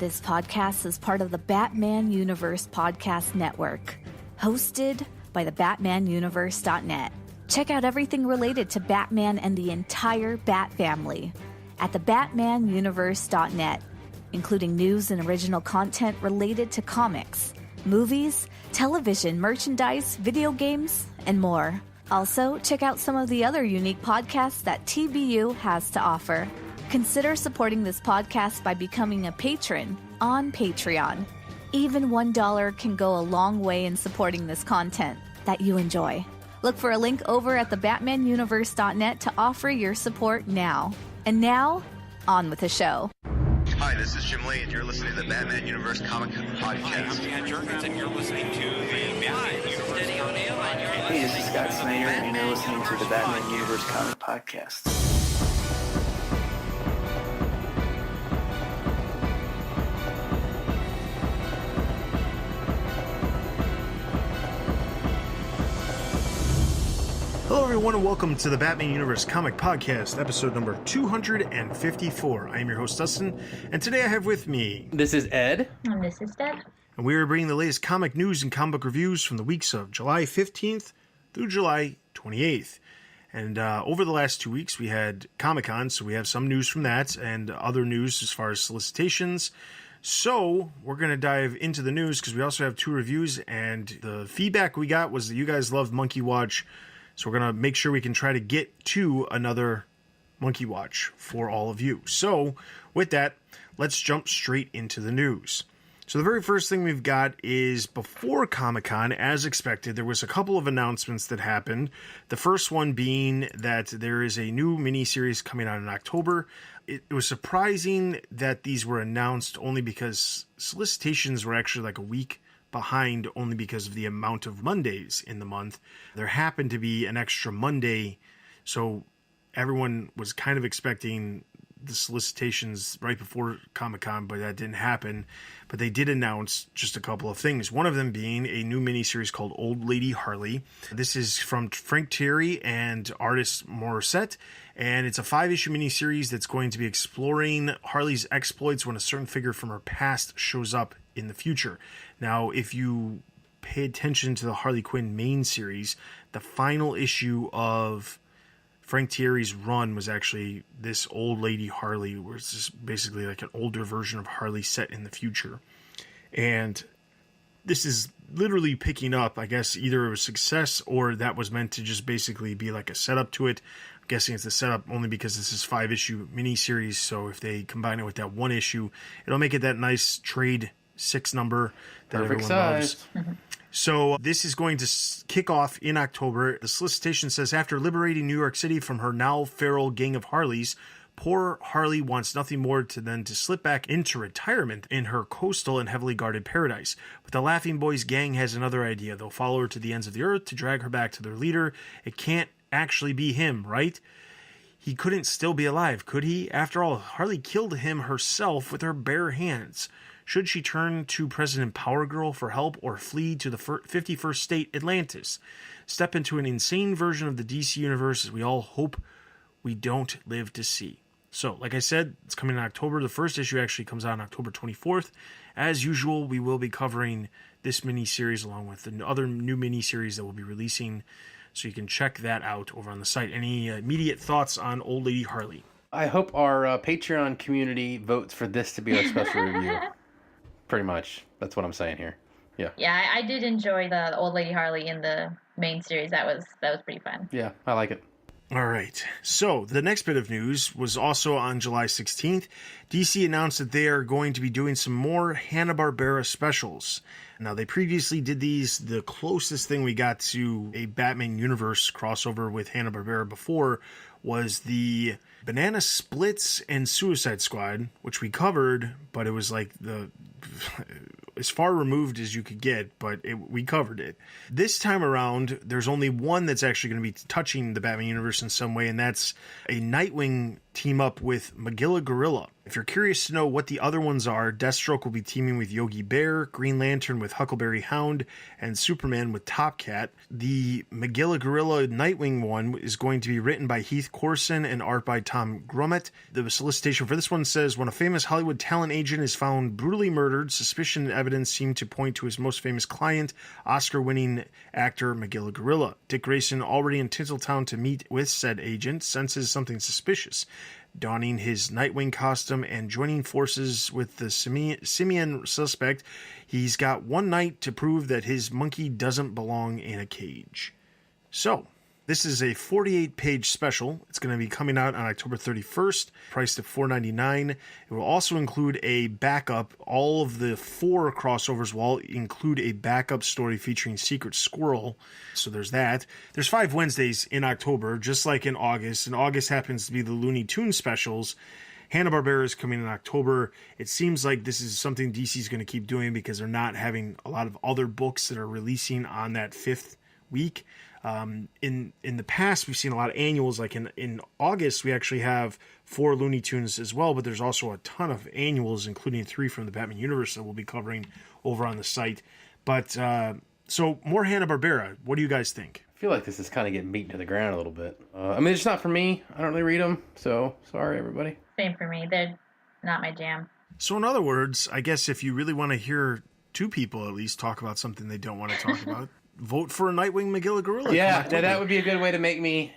This podcast is part of the Batman Universe Podcast Network, hosted by the BatmanUniverse.net. Check out everything related to Batman and the entire Bat family at the BatmanUniverse.net, including news and original content related to comics, movies, television, merchandise, video games, and more. Also, check out some of the other unique podcasts that TBU has to offer. Consider supporting this podcast by becoming a patron on Patreon. Even $1 can go a long way in supporting this content that you enjoy. Look for a link over at thebatmanuniverse.net to offer your support now. And now, on with the show. Hi, this is Jim Lee, and you're listening to the Batman Universe Comic Podcast. Hi, I'm Dan Jurgens, and you're listening to the Batman Universe. Hey, this is Scott Snyder, and you're listening to the Batman Universe Comic Podcast. Hello everyone and welcome to the Batman Universe Comic Podcast, episode number 254. I am your host Dustin, and today I have with me... This is Ed. And this is Deb. And we are bringing the latest comic news and comic book reviews from the weeks of July 15th through July 28th. And over the last 2 weeks we had Comic-Con, so we have some news from that and other news as far as solicitations. So we're going to dive into the news because we also have 2 reviews, and the feedback we got was that you guys loved Monkey Watch. So we're going to make sure we can try to get to another Monkey Watch for all of you. So with that, let's jump straight into the news. So the very first thing we've got is before Comic-Con, as expected, there was a couple of announcements that happened. The first one being that there is a new miniseries coming out in October. It was surprising that these were announced only because solicitations were actually like a week behind, only because of the amount of Mondays in the month. There happened to be an extra Monday, so everyone was kind of expecting the solicitations right before Comic-Con, but that didn't happen. But they did announce just a couple of things, one of them being a new miniseries called Old Lady Harley. This is from Frank Thierry and artist Morissette, and it's a 5-issue miniseries that's going to be exploring Harley's exploits when a certain figure from her past shows up in the future. Now, if you pay attention to the Harley Quinn main series, the final issue of Frank Thierry's run was actually this Old Lady Harley, where it's just basically like an older version of Harley set in the future. And this is literally picking up, I guess, either a success or that was meant to just basically be like a setup to it. I'm guessing it's the setup only because this is 5-issue miniseries, so if they combine it with that 1 issue, it'll make it that nice trade 6 number that Perfect everyone size. loves. So this is going to kick off in October. The solicitation says, after liberating New York City from her now feral gang of Harleys, poor Harley wants nothing more than to slip back into retirement in her coastal and heavily guarded paradise. But the Laughing Boys gang has another idea. They'll follow her to the ends of the earth to drag her back to their leader. It can't actually be him, right? He couldn't still be alive, could he? After all, Harley killed him herself with her bare hands. Should she turn to President Power Girl for help or flee to the 51st state, Atlantis? Step into an insane version of the DC Universe as we all hope we don't live to see. So, like I said, it's coming in October. The first issue actually comes out on October 24th. As usual, we will be covering this miniseries along with the other new miniseries that we'll be releasing. So you can check that out over on the site. Any immediate thoughts on Old Lady Harley? I hope our Patreon community votes for this to be our special review. Pretty much. That's what I'm saying here. Yeah. Yeah, I did enjoy the Old Lady Harley in the main series. That was pretty fun. Yeah, I like it. All right. So the next bit of news was also on July 16th. DC announced that they are going to be doing some more hanna-barbera specials. Now, they previously did these. The closest thing we got to a Batman Universe crossover with Hanna-Barbera before was the Banana Splits and Suicide Squad, which we covered, but it was like as far removed as you could get, but we covered it. This time around, there's only one that's actually going to be touching the Batman Universe in some way, and that's a Nightwing team up with Magilla Gorilla. If you're curious to know what the other ones are, Deathstroke will be teaming with Yogi Bear, Green Lantern with Huckleberry Hound, and Superman with Top Cat. The Magilla Gorilla Nightwing one is going to be written by Heath Corson and art by Tom Grummett. The solicitation for this one says, when a famous Hollywood talent agent is found brutally murdered, suspicion and evidence seem to point to his most famous client, Oscar-winning actor Magilla Gorilla. Dick Grayson, already in Tinseltown to meet with said agent, senses something suspicious. Donning his Nightwing costume and joining forces with the simian suspect, he's got one night to prove that his monkey doesn't belong in a cage. So, this is a 48-page special. It's going to be coming out on October 31st, priced at $4.99. It will also include a backup. All of the 4 crossovers will include a backup story featuring Secret Squirrel. So there's that. There's 5 Wednesdays in October, just like in August. And August happens to be the Looney Tunes specials. Hanna-Barbera is coming in October. It seems like this is something DC is going to keep doing because they're not having a lot of other books that are releasing on that 5th week. In the past, we've seen a lot of annuals. Like in August, we actually have 4 Looney Tunes as well, but there's also a ton of annuals, including 3 from the Batman universe that we'll be covering over on the site. But so more Hanna-Barbera. What do you guys think? I feel like this is kind of getting beaten to the ground a little bit. I mean, it's not for me. I don't really read them, so sorry, everybody. Same for me. They're not my jam. So in other words, I guess if you really want to hear 2 people at least talk about something they don't want to talk about, vote for a Nightwing Magilla Gorilla. Yeah, that would be a good way to make me,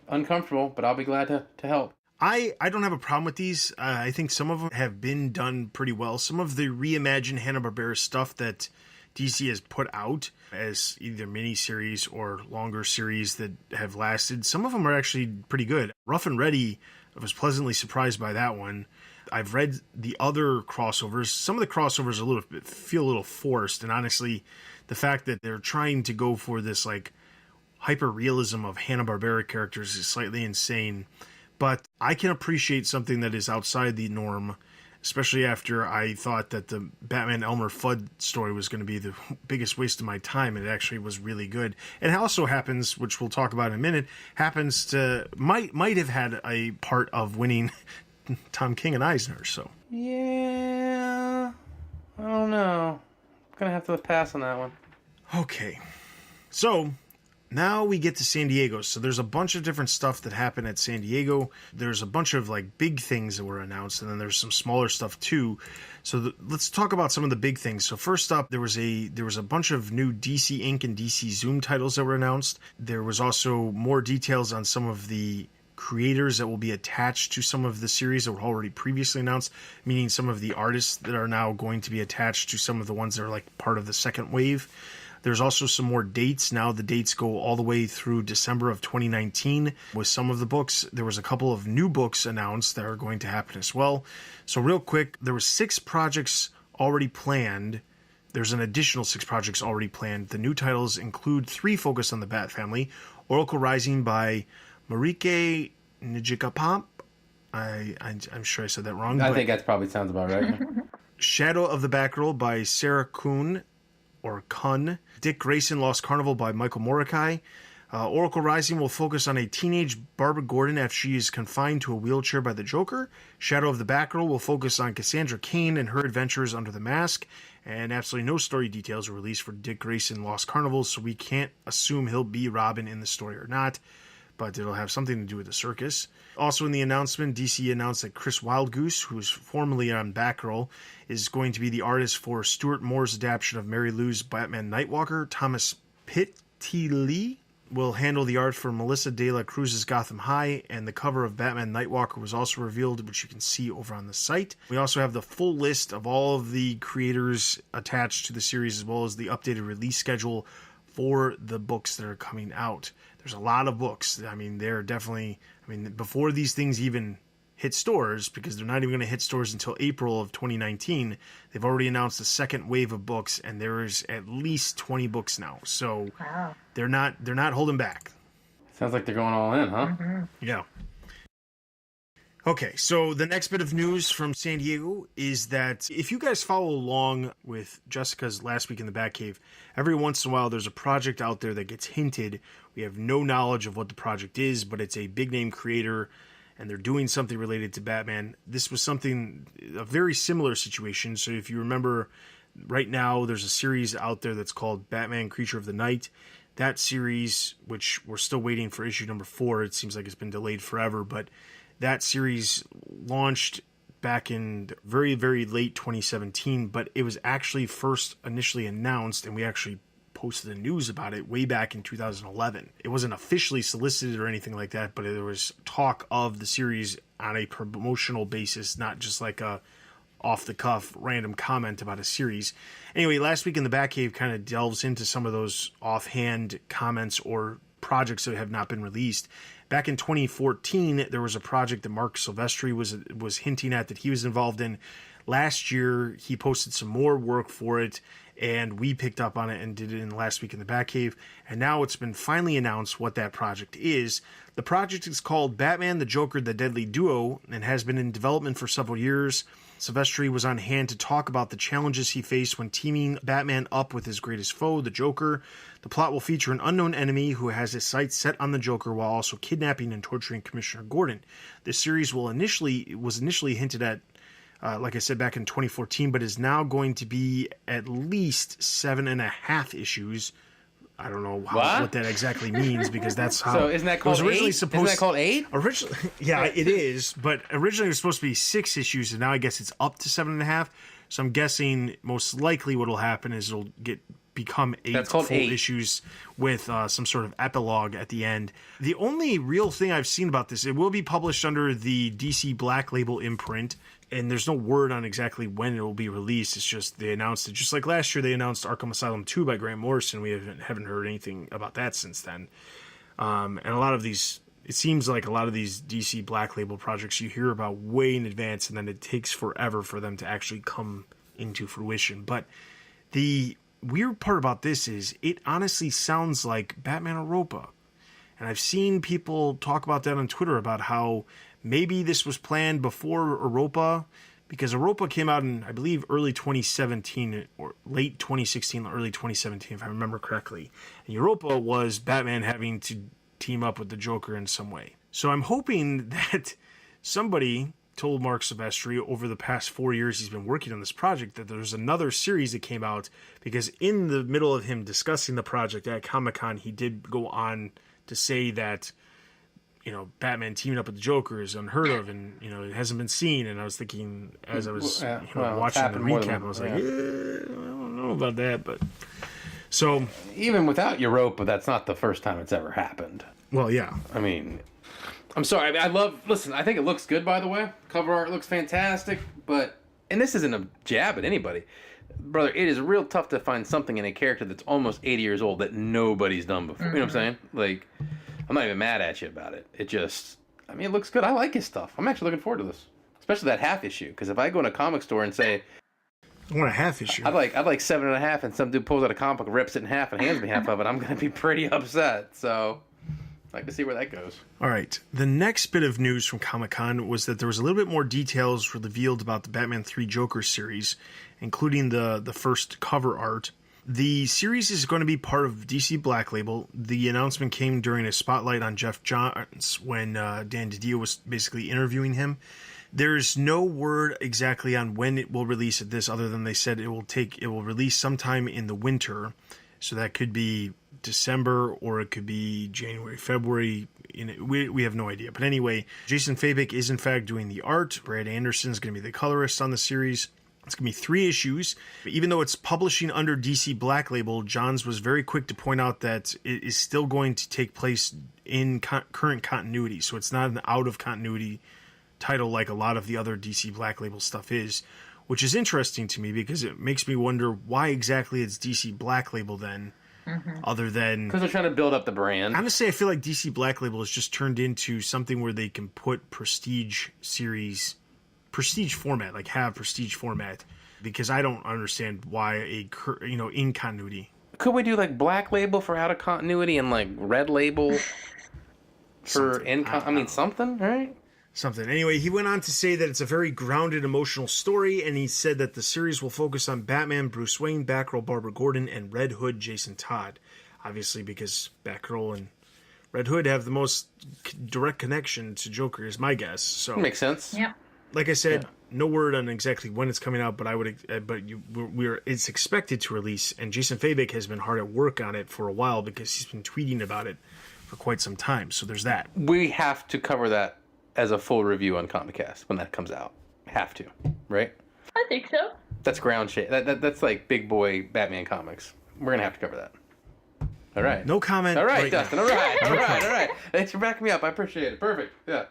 uncomfortable, but I'll be glad to help. I don't have a problem with these. I think some of them have been done pretty well. Some of the reimagined Hanna-Barbera stuff that DC has put out as either miniseries or longer series that have lasted, some of them are actually pretty good. Rough and Ready, I was pleasantly surprised by that one. I've read the other crossovers. Some of the crossovers feel a little forced, and honestly, the fact that they're trying to go for this like hyper-realism of Hanna-Barbera characters is slightly insane. But I can appreciate something that is outside the norm, especially after I thought that the Batman Elmer Fudd story was going to be the biggest waste of my time, and it actually was really good. And it also happens, which we'll talk about in a minute, might have had a part of winning Tom King and Eisner. So yeah, I don't know. I'm gonna have to pass on that one. Okay, so now we get to San Diego. So there's a bunch of different stuff that happened at San Diego. There's a bunch of like big things that were announced, and then there's some smaller stuff too. So let's talk about some of the big things. So first up, there was a bunch of new DC Ink and DC Zoom titles that were announced. There was also more details on some of the creators that will be attached to some of the series that were already previously announced, meaning some of the artists that are now going to be attached to some of the ones that are like part of the second wave. There's also some more dates. Now the dates go all the way through December of 2019 with some of the books. There was a couple of new books announced that are going to happen as well. So real quick, there were 6 projects already planned. There's an additional 6 projects already planned. The new titles include 3 focused on the Bat family. Oracle Rising by Marike Nijikapop. I'm sure I said that wrong. I think that probably sounds about right. Shadow of the Batgirl by Sarah Kuhn, or Kun. Dick Grayson Lost Carnival by Michael Morikai. Oracle Rising will focus on a teenage Barbara Gordon after she is confined to a wheelchair by the Joker. Shadow of the Batgirl will focus on Cassandra Cain and her adventures under the mask. And absolutely no story details are released for Dick Grayson Lost Carnival, so we can't assume he'll be Robin in the story or not, but it'll have something to do with the circus. Also in the announcement, DC announced that Chris Wildgoose, who was formerly on Batgirl, is going to be the artist for Stuart Moore's adaptation of Mary Lou's Batman Nightwalker. Thomas Pitty will handle the art for Melissa De La Cruz's Gotham High, and the cover of Batman Nightwalker was also revealed, which you can see over on the site. We also have the full list of all of the creators attached to the series, as well as the updated release schedule for the books that are coming out. There's a lot of books. I mean, they're definitely, before these things even hit stores, because they're not even going to hit stores until April of 2019, they've already announced a second wave of books, and there is at least 20 books now. So Wow. they're not holding back. Sounds like they're going all in, huh? Mm-hmm. Yeah. Okay, so the next bit of news from San Diego is that if you guys follow along with Jessica's Last Week in the Batcave, every once in a while there's a project out there that gets hinted. We have no knowledge of what the project is, but it's a big name creator, and they're doing something related to Batman. This was a very similar situation. So if you remember, right now there's a series out there that's called Batman Creature of the Night. That series, which we're still waiting for issue number 4, it seems like it's been delayed forever, but that series launched back in very, very late 2017, but it was actually first initially announced, and we actually posted the news about it way back in 2011. It wasn't officially solicited or anything like that, but there was talk of the series on a promotional basis, not just like a off-the-cuff random comment about a series. Anyway, last week in the Batcave kind of delves into some of those offhand comments or projects that have not been released. Back in 2014, there was a project that Mark Silvestri was hinting at that he was involved in. Last year, he posted some more work for it, and we picked up on it and did it in last week in the Batcave. And now it's been finally announced what that project is. The project is called Batman, the Joker, the Deadly Duo, and has been in development for several years. Silvestri was on hand to talk about the challenges he faced when teaming Batman up with his greatest foe, the Joker. The plot will feature an unknown enemy who has his sights set on the Joker while also kidnapping and torturing Commissioner Gordon. This series was initially hinted at, like I said, back in 2014, but is now going to be at least 7.5 issues. I don't know what that exactly means, because that's how. So isn't that called 8? Isn't that called 8? Originally, yeah, it is. But originally it was supposed to be 6 issues, and now I guess it's up to 7.5. So I'm guessing most likely what will happen is it'll become 8 full issues with some sort of epilogue at the end. The only real thing I've seen about this, it will be published under the DC Black Label imprint, and there's no word on exactly when it will be released. It's just they announced it. Just like last year, they announced Arkham Asylum 2 by Grant Morrison. We haven't heard anything about that since then. And a lot of these, it seems like a lot of these DC Black Label projects you hear about way in advance, and then it takes forever for them to actually come into fruition. But the weird part about this is it honestly sounds like Batman Europa. And I've seen people talk about that on Twitter about how maybe this was planned before Europa, because Europa came out in, I believe, early 2017 or late 2016, early 2017, if I remember correctly. And Europa was Batman having to team up with the Joker in some way. So I'm hoping that somebody told Mark Silvestri over the past 4 years he's been working on this project that there's another series that came out, because in the middle of him discussing the project at Comic-Con, he did go on to say that, you know, Batman teaming up with the Joker is unheard of, and, you know, it hasn't been seen. And I was thinking, as I was watching the recap, I was like, I don't know about that. But so even without Europa, that's not the first time it's ever happened. Well, yeah. I mean, I'm sorry. Listen, I think it looks good, by the way. Cover art looks fantastic, but, and this isn't a jab at anybody, brother, it is real tough to find something in a character that's almost 80 years old that nobody's done before. You know what I'm saying? Like, I'm not even mad at you about it. It just, I mean, it looks good. I like his stuff. I'm actually looking forward to this, especially that half issue. Because if I go in a comic store and say, I want a half issue, I'd like 7.5, and some dude pulls out a comic book, rips it in half, and hands me half of it, I'm going to be pretty upset. So I'd like to see where that goes. All right. The next bit of news from Comic-Con was that there was a little bit more details revealed about the Batman 3 Joker series, including the first cover art. The series is going to be part of DC Black Label. The announcement came during a spotlight on Jeff Johns when Dan DiDio was basically interviewing him. There's no word exactly on when it will release at this, other than they said it will release sometime in the winter. So that could be December, or it could be January, February. We have no idea. But anyway, Jason Fabik is in fact doing the art. Brad Anderson is going to be the colorist on the series. It's going to be 3 issues. Even though it's publishing under DC Black Label, Johns was very quick to point out that it is still going to take place in current continuity. So it's not an out-of-continuity title like a lot of the other DC Black Label stuff is, which is interesting to me because it makes me wonder why exactly it's DC Black Label then, other than... Because they're trying to build up the brand. Honestly, I feel like DC Black Label has just turned into something where they can put prestige format, like have prestige format, because I don't understand why in continuity. Could we do like Black Label for out of continuity and like Red Label for something, right? Something. Anyway, he went on to say that it's a very grounded, emotional story, and he said that the series will focus on Batman, Bruce Wayne, Batgirl, Barbara Gordon, and Red Hood, Jason Todd. Obviously, because Batgirl and Red Hood have the most direct connection to Joker, is my guess. So Makes sense. Yep. like I said, no word on exactly when it's coming out, but it's expected to release, and Jason Fabek has been hard at work on it for a while because he's been tweeting about it for quite some time. So there's that. We have to cover that as a full review on Comicast when that comes out. Have to, right? I think so. That's ground shit. That's like big boy Batman comics. We're gonna have to cover that. All right. No comment. All right, Dustin. now. All right. Thanks for backing me up. I appreciate it. Perfect. Yeah.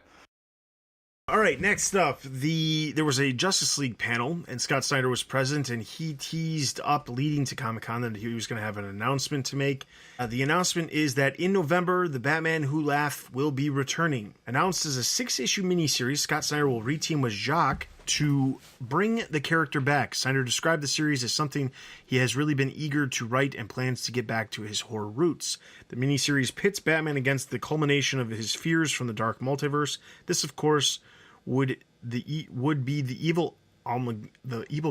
All right, next up, there was a Justice League panel, and Scott Snyder was present, and he teased up leading to Comic-Con that he was going to have an announcement to make. The announcement is that in November, the Batman Who Laughed will be returning. Announced as a 6-issue miniseries, Scott Snyder will reteam with Jacques to bring the character back. Snyder described the series as something he has really been eager to write and plans to get back to his horror roots. The miniseries pits Batman against the culmination of his fears from the dark multiverse. This, of course, would be the evil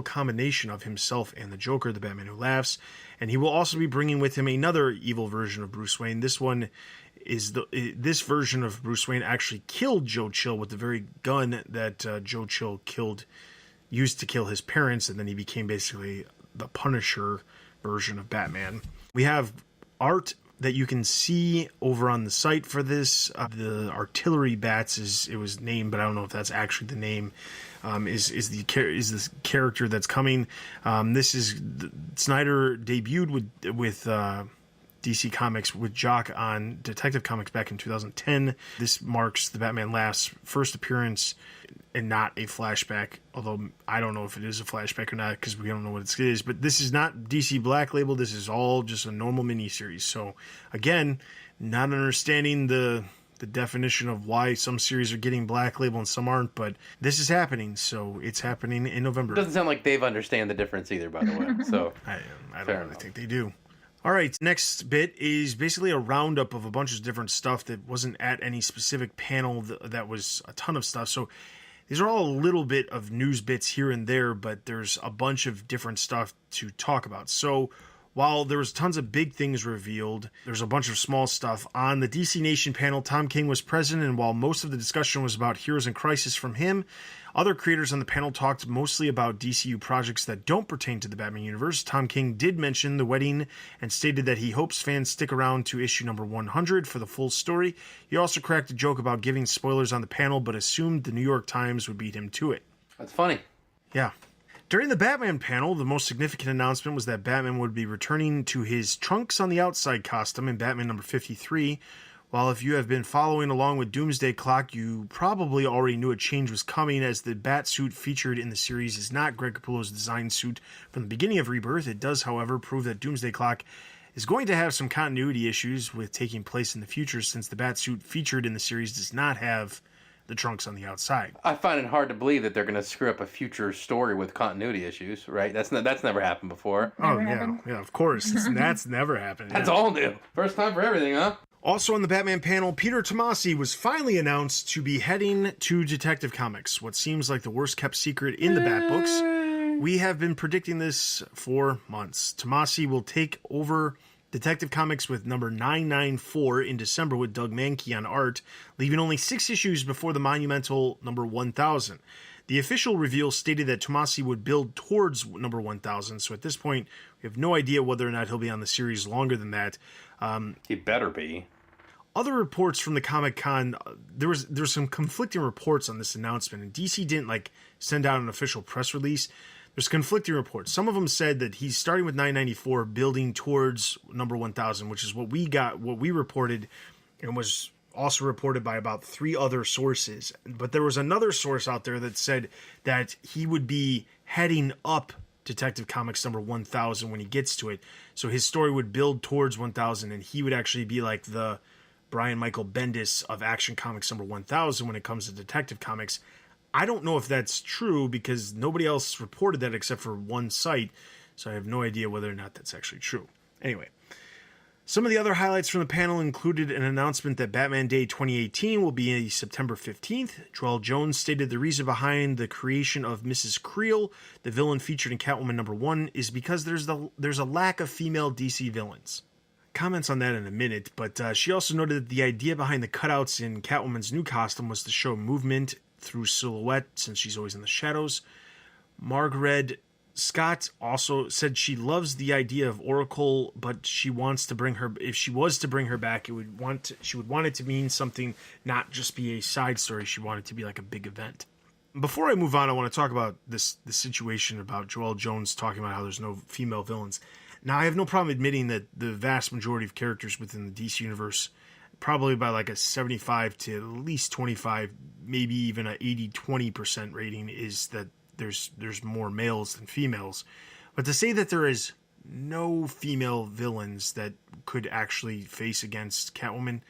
combination of himself and the Joker, the Batman Who Laughs, and he will also be bringing with him another evil version of Bruce Wayne. This version of Bruce Wayne actually killed Joe Chill with the very gun that Joe Chill used to kill his parents, and then he became basically the Punisher version of Batman. We have art that you can see over on the site for this. The Artillery Bats it was named, but I don't know if that's actually the name. Is this character that's coming? Snyder debuted with DC Comics with Jock on Detective Comics back in 2010. This marks the Batman Laughs first appearance and not a flashback, although I don't know if it is a flashback or not because we don't know what it is. But this is not DC Black Label. This is all just a normal miniseries. So again, not understanding the definition of why some series are getting Black Label and some aren't, but this is happening. So it's happening in November. Doesn't sound like they've understand the difference either, by the way. So I don't really think they do. All right, next bit is basically a roundup of a bunch of different stuff that wasn't at any specific panel that was a ton of stuff. So these are all a little bit of news bits here and there, but there's a bunch of different stuff to talk about. So while there was tons of big things revealed, there's a bunch of small stuff. On the DC Nation panel, Tom King was present, and while most of the discussion was about Heroes in Crisis from him, other creators on the panel talked mostly about DCU projects that don't pertain to the Batman universe. Tom King did mention The Wedding and stated that he hopes fans stick around to issue number 100 for the full story. He also cracked a joke about giving spoilers on the panel, but assumed the New York Times would beat him to it. That's funny. Yeah. During the Batman panel, the most significant announcement was that Batman would be returning to his trunks on the outside costume in Batman number 53. While if you have been following along with Doomsday Clock, you probably already knew a change was coming, as the bat suit featured in the series is not Greg Capullo's design suit from the beginning of Rebirth. It does, however, prove that Doomsday Clock is going to have some continuity issues with taking place in the future, since the bat suit featured in the series does not have the trunks on the outside. I find it hard to believe that they're going to screw up a future story with continuity issues, right? That's never happened before. Yeah, of course. That's never happened. That's all new. First time for everything, huh? Also on the Batman panel, Peter Tomasi was finally announced to be heading to Detective Comics, what seems like the worst kept secret in the Bat books. We have been predicting this for months. Tomasi will take over Detective Comics with number 994 in December with Doug Mankey on art, leaving only 6 issues before the monumental number 1000. The official reveal stated that Tomasi would build towards number 1000, so at this point, we have no idea whether or not he'll be on the series longer than that. He better be. Other reports from the Comic-Con, there's some conflicting reports on this announcement, and DC didn't send out an official press release. There's conflicting reports. Some of them said that he's starting with 994, building towards number 1000, which is what we reported, and was also reported by about 3 other sources. But there was another source out there that said that he would be heading up Detective Comics number 1000 when he gets to it. So his story would build towards 1000, and he would actually be like the Brian Michael Bendis of Action Comics number 1000 when it comes to Detective Comics. I don't know if that's true because nobody else reported that except for one site, so I have no idea whether or not that's actually true. Anyway, some of the other highlights from the panel included an announcement that Batman Day 2018 will be September 15th. Joelle Jones stated the reason behind the creation of Mrs. Creel, the villain featured in Catwoman number 1, is because there's a lack of female DC villains. comments on that in a minute, but she also noted that the idea behind the cutouts in Catwoman's new costume was to show movement through silhouette, since she's always in the shadows. Margaret Scott also said she loves the idea of Oracle, but she wants to bring her. If she was to bring her back, she would want it to mean something, not just be a side story. She wanted it to be like a big event. Before I move on, I want to talk about the situation about Joelle Jones talking about how there's no female villains. Now, I have no problem admitting that the vast majority of characters within the DC universe, probably by like a 75 to at least 25, maybe even a 80-20% rating, is that there's more males than females. But to say that there is no female villains that could actually face against Catwoman,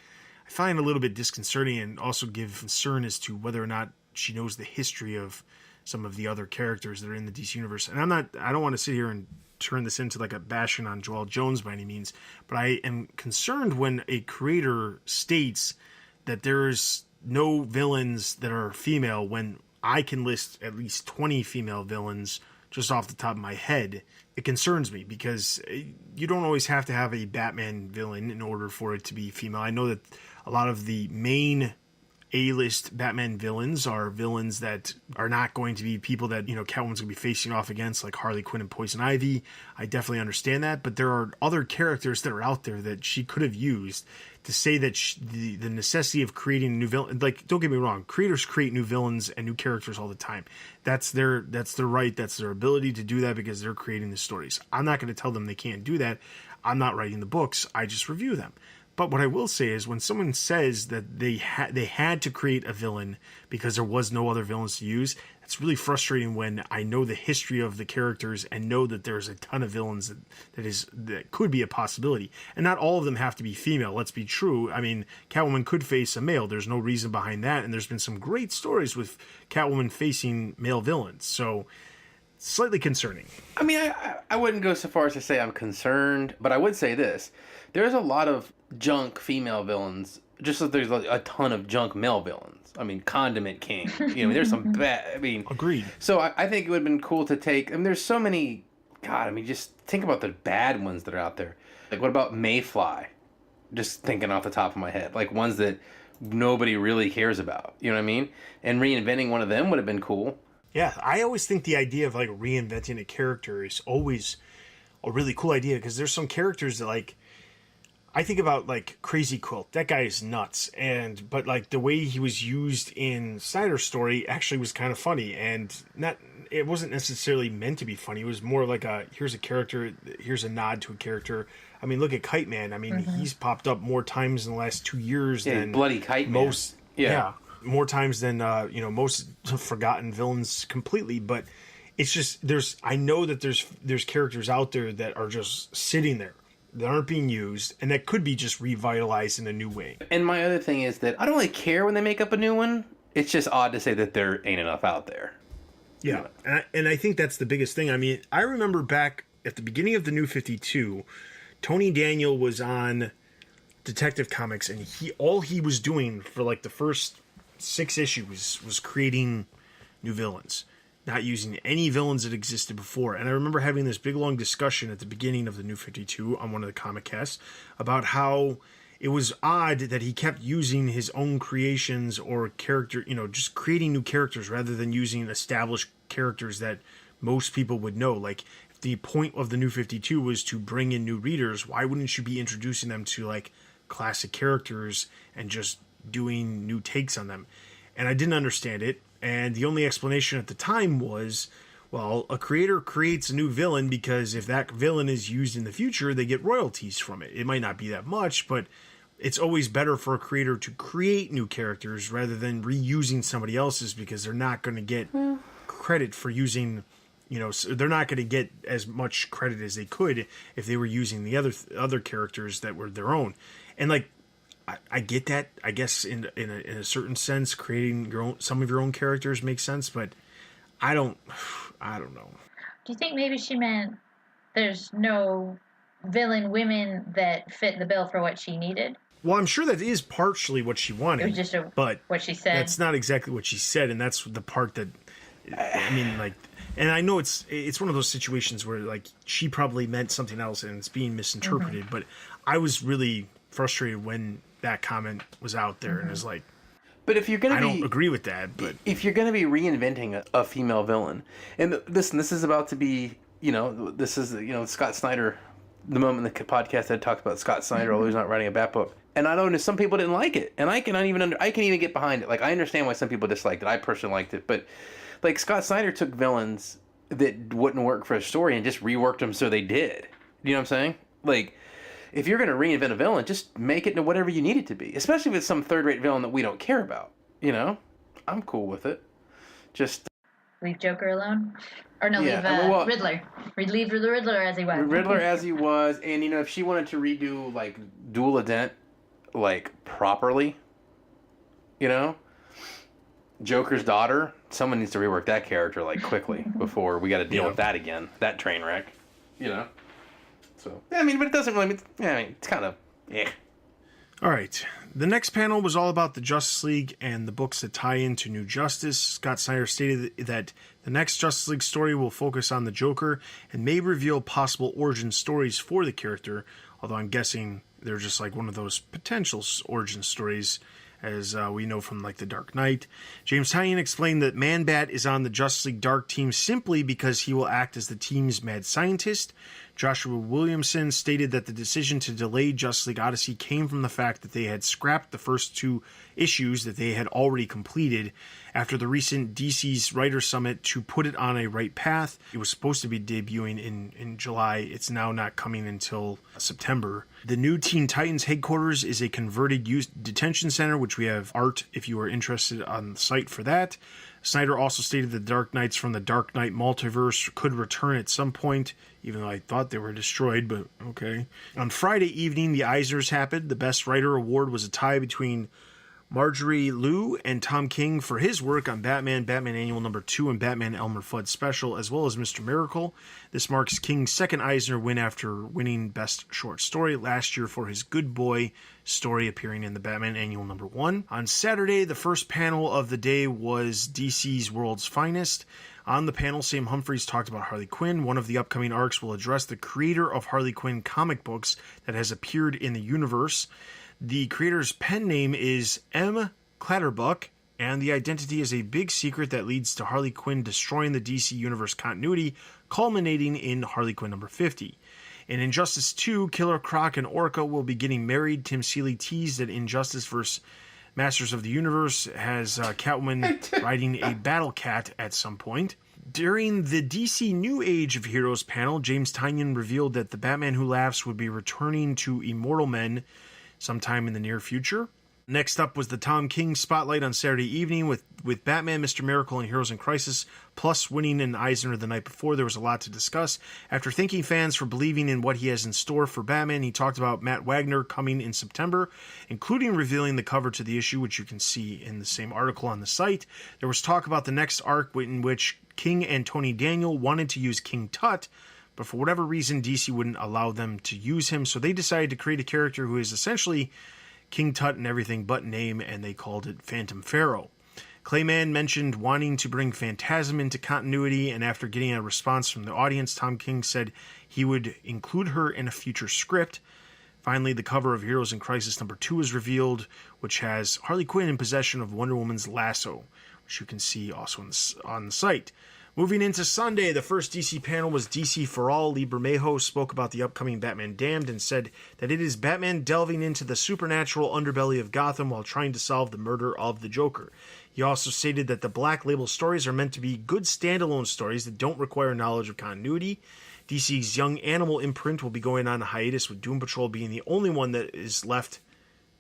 I find a little bit disconcerting, and also give concern as to whether or not she knows the history of some of the other characters that are in the DC universe. And I don't want to sit here and turn this into like a bashing on Joelle Jones by any means, but I am concerned when a creator states that there's no villains that are female when I can list at least 20 female villains just off the top of my head. It concerns me because you don't always have to have a Batman villain in order for it to be female. I know that a lot of the main A-list Batman villains are villains that are not going to be people that, Catwoman's going to be facing off against, like Harley Quinn and Poison Ivy. I definitely understand that, but there are other characters that are out there that she could have used. To say that the necessity of creating a new villain, like, don't get me wrong, creators create new villains and new characters all the time. That's their right, that's their ability to do that because they're creating the stories. I'm not going to tell them they can't do that. I'm not writing the books. I just review them. But what I will say is when someone says that they had to create a villain because there was no other villains to use, it's really frustrating when I know the history of the characters and know that there's a ton of villains that could be a possibility. And not all of them have to be female, let's be true. I mean, Catwoman could face a male. There's no reason behind that. And there's been some great stories with Catwoman facing male villains. So slightly concerning. I mean, I wouldn't go so far as to say I'm concerned, but I would say this. There's a lot of junk female villains, just as there's a ton of junk male villains. I mean, Condiment King. There's some bad... Agreed. So I think it would have been cool to take... there's so many... God, just think about the bad ones that are out there. Like, what about Mayfly? Just thinking off the top of my head. Like, ones that nobody really cares about. You know what I mean? And reinventing one of them would have been cool. Yeah, I always think the idea of, like, reinventing a character is always a really cool idea, because there's some characters that, like... I think about, like, Crazy Quilt. That guy is nuts. But like, the way he was used in Snyder's story actually was kind of funny. And it wasn't necessarily meant to be funny. It was more like here's a character, here's a nod to a character. I mean, look at Kite Man. I mean, he's popped up more times in the last 2 years than bloody Kite Man. Most. Yeah, more times than, most forgotten villains completely. But it's just, I know that there's characters out there that are just sitting there, that aren't being used, and that could be just revitalized in a new way. And my other thing is that I don't really care when they make up a new one. It's just odd to say that there ain't enough out there. Yeah, and I think that's the biggest thing. I mean, I remember back at the beginning of the New 52, Tony Daniel was on Detective Comics, and all he was doing for like the first 6 issues was creating new villains, not using any villains that existed before. And I remember having this big long discussion at the beginning of the New 52 on one of the comic casts about how it was odd that he kept using his own creations or character, just creating new characters rather than using established characters that most people would know. Like, if the point of the New 52 was to bring in new readers, why wouldn't you be introducing them to, like, classic characters and just doing new takes on them? And I didn't understand it. And the only explanation at the time was, well, a creator creates a new villain because if that villain is used in the future, they get royalties from it. It might not be that much, but it's always better for a creator to create new characters rather than reusing somebody else's, because they're not going to get credit for using, so they're not going to get as much credit as they could if they were using the other characters that were their own. And, like, I get that. I guess in a certain sense, creating some of your own characters makes sense, but I don't know. Do you think maybe she meant there's no villain women that fit the bill for what she needed? Well, I'm sure that is partially what she wanted. It was just but what she said. That's not exactly what she said, and that's the part that, I mean, like, And I know it's one of those situations where like she probably meant something else and it's being misinterpreted. But I was really frustrated when that comment was out there, and it's like, but if you're gonna I don't agree with that. But if you're gonna be reinventing a female villain, and listen, this is about to be, this is Scott Snyder. The moment in the podcast I talked about Scott Snyder, although he's not writing a Bat book, and I know some people didn't like it, and I can even get behind it. Like I understand why some people disliked it. I personally liked it, but like Scott Snyder took villains that wouldn't work for a story and just reworked them so they did. You know what I'm saying? Like, if you're going to reinvent a villain, just make it into whatever you need it to be. Especially if it's some third-rate villain that we don't care about. I'm cool with it. Just leave Joker alone, or no, yeah, leave Riddler. Leave the Riddler as he was. Riddler as he was, and if she wanted to redo like Duel of Dent, like properly, Joker's daughter, someone needs to rework that character like quickly before we got to deal with that again, that train wreck, So but it doesn't really. It's kind of all right. The next panel was all about the Justice League and the books that tie into New Justice. Scott Snyder stated that the next Justice League story will focus on the Joker and may reveal possible origin stories for the character, although I'm guessing they're just like one of those potential origin stories, as we know from like the Dark Knight. James Tynion explained that Man-Bat is on the Justice League Dark team simply because he will act as the team's mad scientist. Joshua Williamson stated that the decision to delay Justice League Odyssey came from the fact that they had scrapped the first 2 issues that they had already completed after the recent DC's Writer Summit to put it on a right path. It was supposed to be debuting in July. It's now not coming until September. The new Teen Titans headquarters is a converted youth detention center, which we have art if you are interested on the site for that. Snyder also stated that the Dark Knights from the Dark Knight multiverse could return at some point, even though I thought they were destroyed, but okay. On Friday evening, the Eisners happened. The Best Writer award was a tie between Marjorie Liu and Tom King for his work on Batman, Batman Annual Number 2, and Batman Elmer Fudd Special, as well as Mr. Miracle. This marks King's second Eisner win after winning Best Short Story last year for his Good Boy story appearing in the Batman Annual Number 1. On Saturday, the first panel of the day was DC's World's Finest. On the panel, Sam Humphries talked about Harley Quinn. One of the upcoming arcs will address the creator of Harley Quinn comic books that has appeared in the universe. The creator's pen name is M. Clatterbuck, and the identity is a big secret that leads to Harley Quinn destroying the DC Universe continuity, culminating in Harley Quinn number 50. In Injustice 2, Killer Croc and Orca will be getting married. Tim Seeley teased that Injustice vs. Masters of the Universe has Catwoman riding a battle cat at some point. During the DC New Age of Heroes panel, James Tynion revealed that the Batman Who Laughs would be returning to Immortal Men sometime in the near future. Next up was the Tom King spotlight on Saturday evening with Batman, Mr. Miracle, and Heroes in Crisis, plus winning an Eisner the night before. There was a lot to discuss. After thanking fans for believing in what he has in store for Batman, he talked about Matt Wagner coming in September, including revealing the cover to the issue, which you can see in the same article on the site. There was talk about the next arc in which King and Tony Daniel wanted to use King Tut, but for whatever reason, DC wouldn't allow them to use him, so they decided to create a character who is essentially King Tut in everything but name, and they called it Phantom Pharaoh. Clayman mentioned wanting to bring Phantasm into continuity, and after getting a response from the audience, Tom King said he would include her in a future script. Finally, the cover of Heroes in Crisis number 2 is revealed, which has Harley Quinn in possession of Wonder Woman's lasso, which you can see also on the site. Moving into Sunday, the first DC panel was DC For All. Lee Bermejo spoke about the upcoming Batman Damned and said that it is Batman delving into the supernatural underbelly of Gotham while trying to solve the murder of the Joker. He also stated that the Black Label stories are meant to be good standalone stories that don't require knowledge of continuity. DC's Young Animal imprint will be going on a hiatus, with Doom Patrol being the only one that is left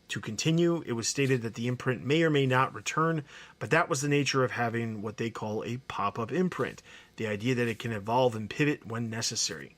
to continue. It was stated that the imprint may or may not return, but that was the nature of having what they call a pop-up imprint, the idea that it can evolve and pivot when necessary.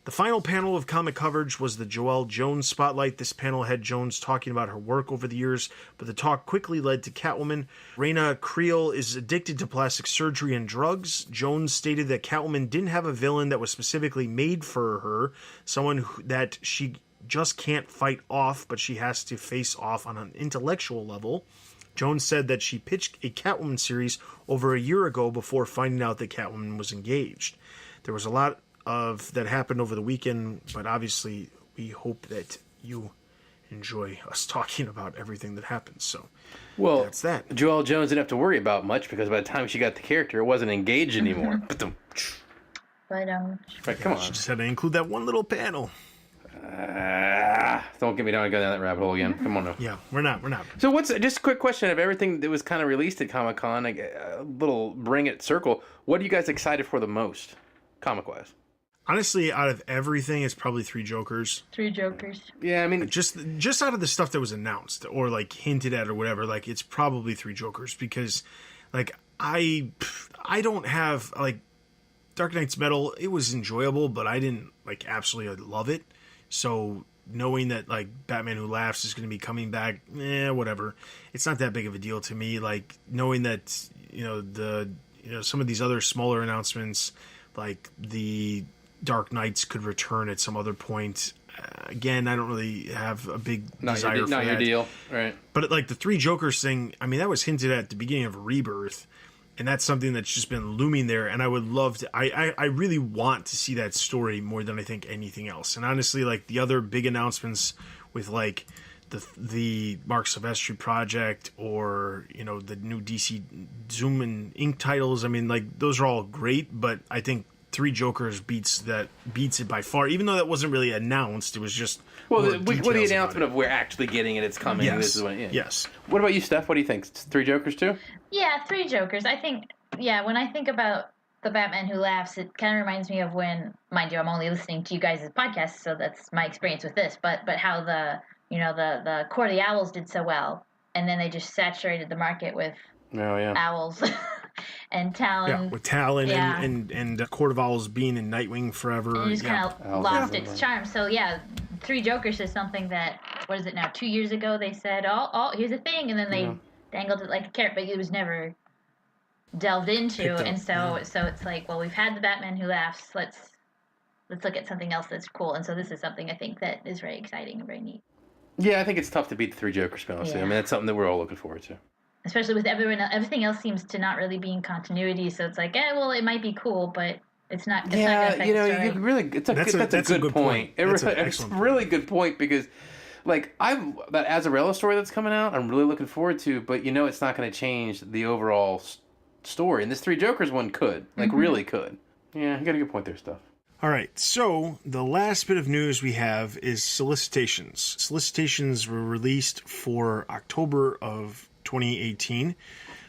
The final panel of comic coverage was the Joelle Jones spotlight. This panel had Jones talking about her work over the years, but the talk quickly led to Catwoman. Raina Creel is addicted to plastic surgery and drugs. Jones stated that Catwoman didn't have a villain that was specifically made for her, someone that she just can't fight off, but she has to face off on an intellectual level. Jones said that she pitched a Catwoman series over a year ago before finding out that Catwoman was engaged. There was a lot of that happened over the weekend, but obviously we hope that you enjoy us talking about everything that happens. So, well, that's that. Joelle Jones didn't have to worry about much because by the time she got the character, it wasn't engaged anymore. But Right, come on. She just had to include that one little panel. Don't get me down and go down that rabbit hole again. Come on now. Yeah, we're not. So what's just a quick question of everything that was kind of released at Comic-Con, a little bring it circle. What are you guys excited for the most, comic-wise? Honestly, out of everything, it's probably Three Jokers. Three Jokers. Yeah, I mean, just out of the stuff that was announced or like hinted at or whatever, like it's probably Three Jokers because, like I don't have like Dark Knight's Metal. It was enjoyable, but I didn't like absolutely love it. So knowing that like Batman Who Laughs is going to be coming back, whatever. It's not that big of a deal to me. Like knowing that some of these other smaller announcements, like the Dark Knights could return at some other point. Again, I don't really have a big desire for that. Not your deal, right? But like the Three Jokers thing, I mean, that was hinted at the beginning of Rebirth. And that's something that's just been looming there. And I would love to, I really want to see that story more than I think anything else. And honestly, like the other big announcements with like the Mark Silvestri project or, the new DC Zoom and Ink titles. I mean, like those are all great, but I think Three Jokers beats it by far, even though that wasn't really announced. It was just the announcement of we're actually getting it. It's coming. Yes. This is when, yeah. Yes. What about you, Steph? What do you think? Three Jokers too? Yeah, Three Jokers. I think, when I think about the Batman Who Laughs, it kind of reminds me of when, mind you, I'm only listening to you guys' podcasts, so that's my experience with this, but how the Court of the Owls did so well, and then they just saturated the market with owls. And Talon. Yeah, with Talon yeah. and Court of Owls being in Nightwing forever. And it just kind of lost its charm. So, Three Jokers is something that, what is it now, 2 years ago they said, here's a thing, and then they dangled it like a carrot, but it was never delved into. And so it's like, well, we've had the Batman Who Laughs, let's look at something else that's cool. And so this is something I think that is very exciting and very neat. Yeah, I think it's tough to beat the Three Jokers, honestly. I mean, that's something that we're all looking forward to. Especially with everything else seems to not really be in continuity, so it's like, it might be cool, but it's not. It's not gonna affect the story. That's a good point. It's a really good point because, like, that Azarella story that's coming out, I'm really looking forward to, but it's not going to change the overall story. And this Three Jokers one could, really could. Yeah, you got a good point there, Steph. All right, so the last bit of news we have is solicitations. Solicitations were released for October of 2018,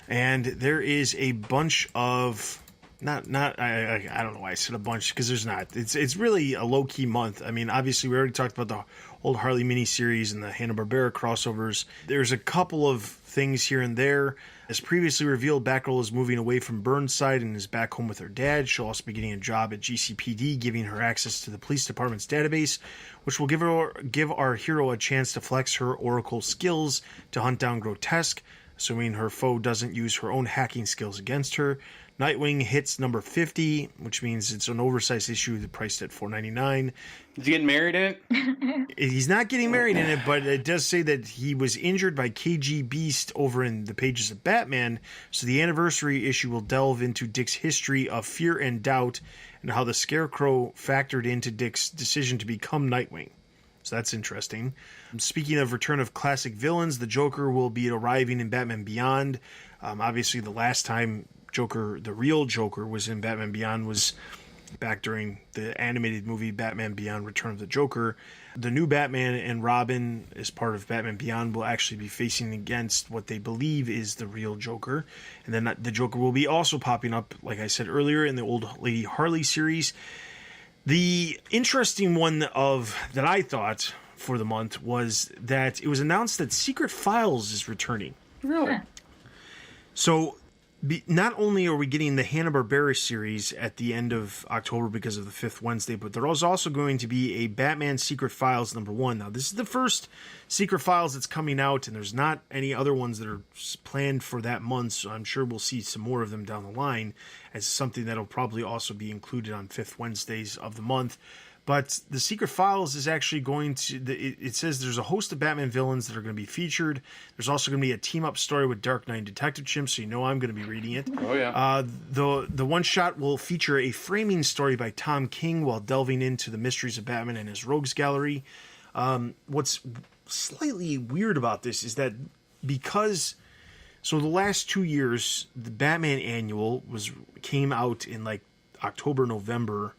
and there is a bunch of I don't know why I said a bunch, because there's not. It's really a low-key month. I mean, obviously we already talked about the old Harley miniseries and the Hanna-Barbera crossovers. There's a couple of things here and there. As previously revealed, Batgirl is moving away from Burnside and is back home with her dad. She'll also be getting a job at GCPD, giving her access to the police department's database, which will give our hero a chance to flex her Oracle skills to hunt down Grotesque, assuming her foe doesn't use her own hacking skills against her. Nightwing hits number 50, which means it's an oversized issue priced at $4.99. Is he getting married in it? He's not getting married in it, but it does say that he was injured by KG Beast over in the pages of Batman, so the anniversary issue will delve into Dick's history of fear and doubt and how the Scarecrow factored into Dick's decision to become Nightwing. So that's interesting. Speaking of return of classic villains, the Joker will be arriving in Batman Beyond. Obviously, the last time the real Joker was in Batman Beyond was back during the animated movie Batman Beyond Return of the Joker. The new Batman and Robin, as part of Batman Beyond, will actually be facing against what they believe is the real Joker. And then the Joker will be also popping up, like I said earlier, in the old Lady Harley series. The interesting one that I thought for the month was that it was announced that Secret Files is returning. Really? So not only are we getting the Hanna-Barbera series at the end of October because of the fifth Wednesday, but there is also going to be a Batman Secret Files #1. Now, this is the first Secret Files that's coming out, and there's not any other ones that are planned for that month, so I'm sure we'll see some more of them down the line as something that'll probably also be included on fifth Wednesdays of the month. But the Secret Files is actually going to... It says there's a host of Batman villains that are going to be featured. There's also going to be a team-up story with Dark Knight Detective Chimp, so you know I'm going to be reading it. Oh, yeah. The one-shot will feature a framing story by Tom King while delving into the mysteries of Batman and his rogues gallery. What's slightly weird about this is that because... So the last 2 years, the Batman Annual came out in like October, November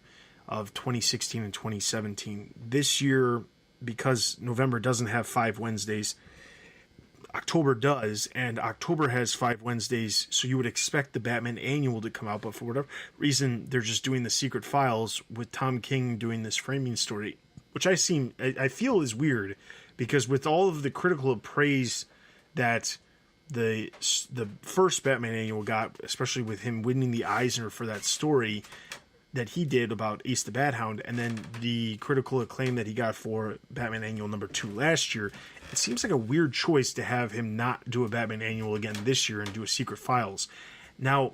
of 2016 and 2017. This year, because November doesn't have 5 Wednesdays, October does, and October has 5 Wednesdays, so you would expect the Batman Annual to come out, but for whatever reason, they're just doing the Secret Files with Tom King doing this framing story, which I feel is weird, because with all of the critical praise that the first Batman Annual got, especially with him winning the Eisner for that story that he did about Ace the Bat Hound, and then the critical acclaim that he got for Batman Annual number 2 last year, it seems like a weird choice to have him not do a Batman Annual again this year and do a Secret Files. Now,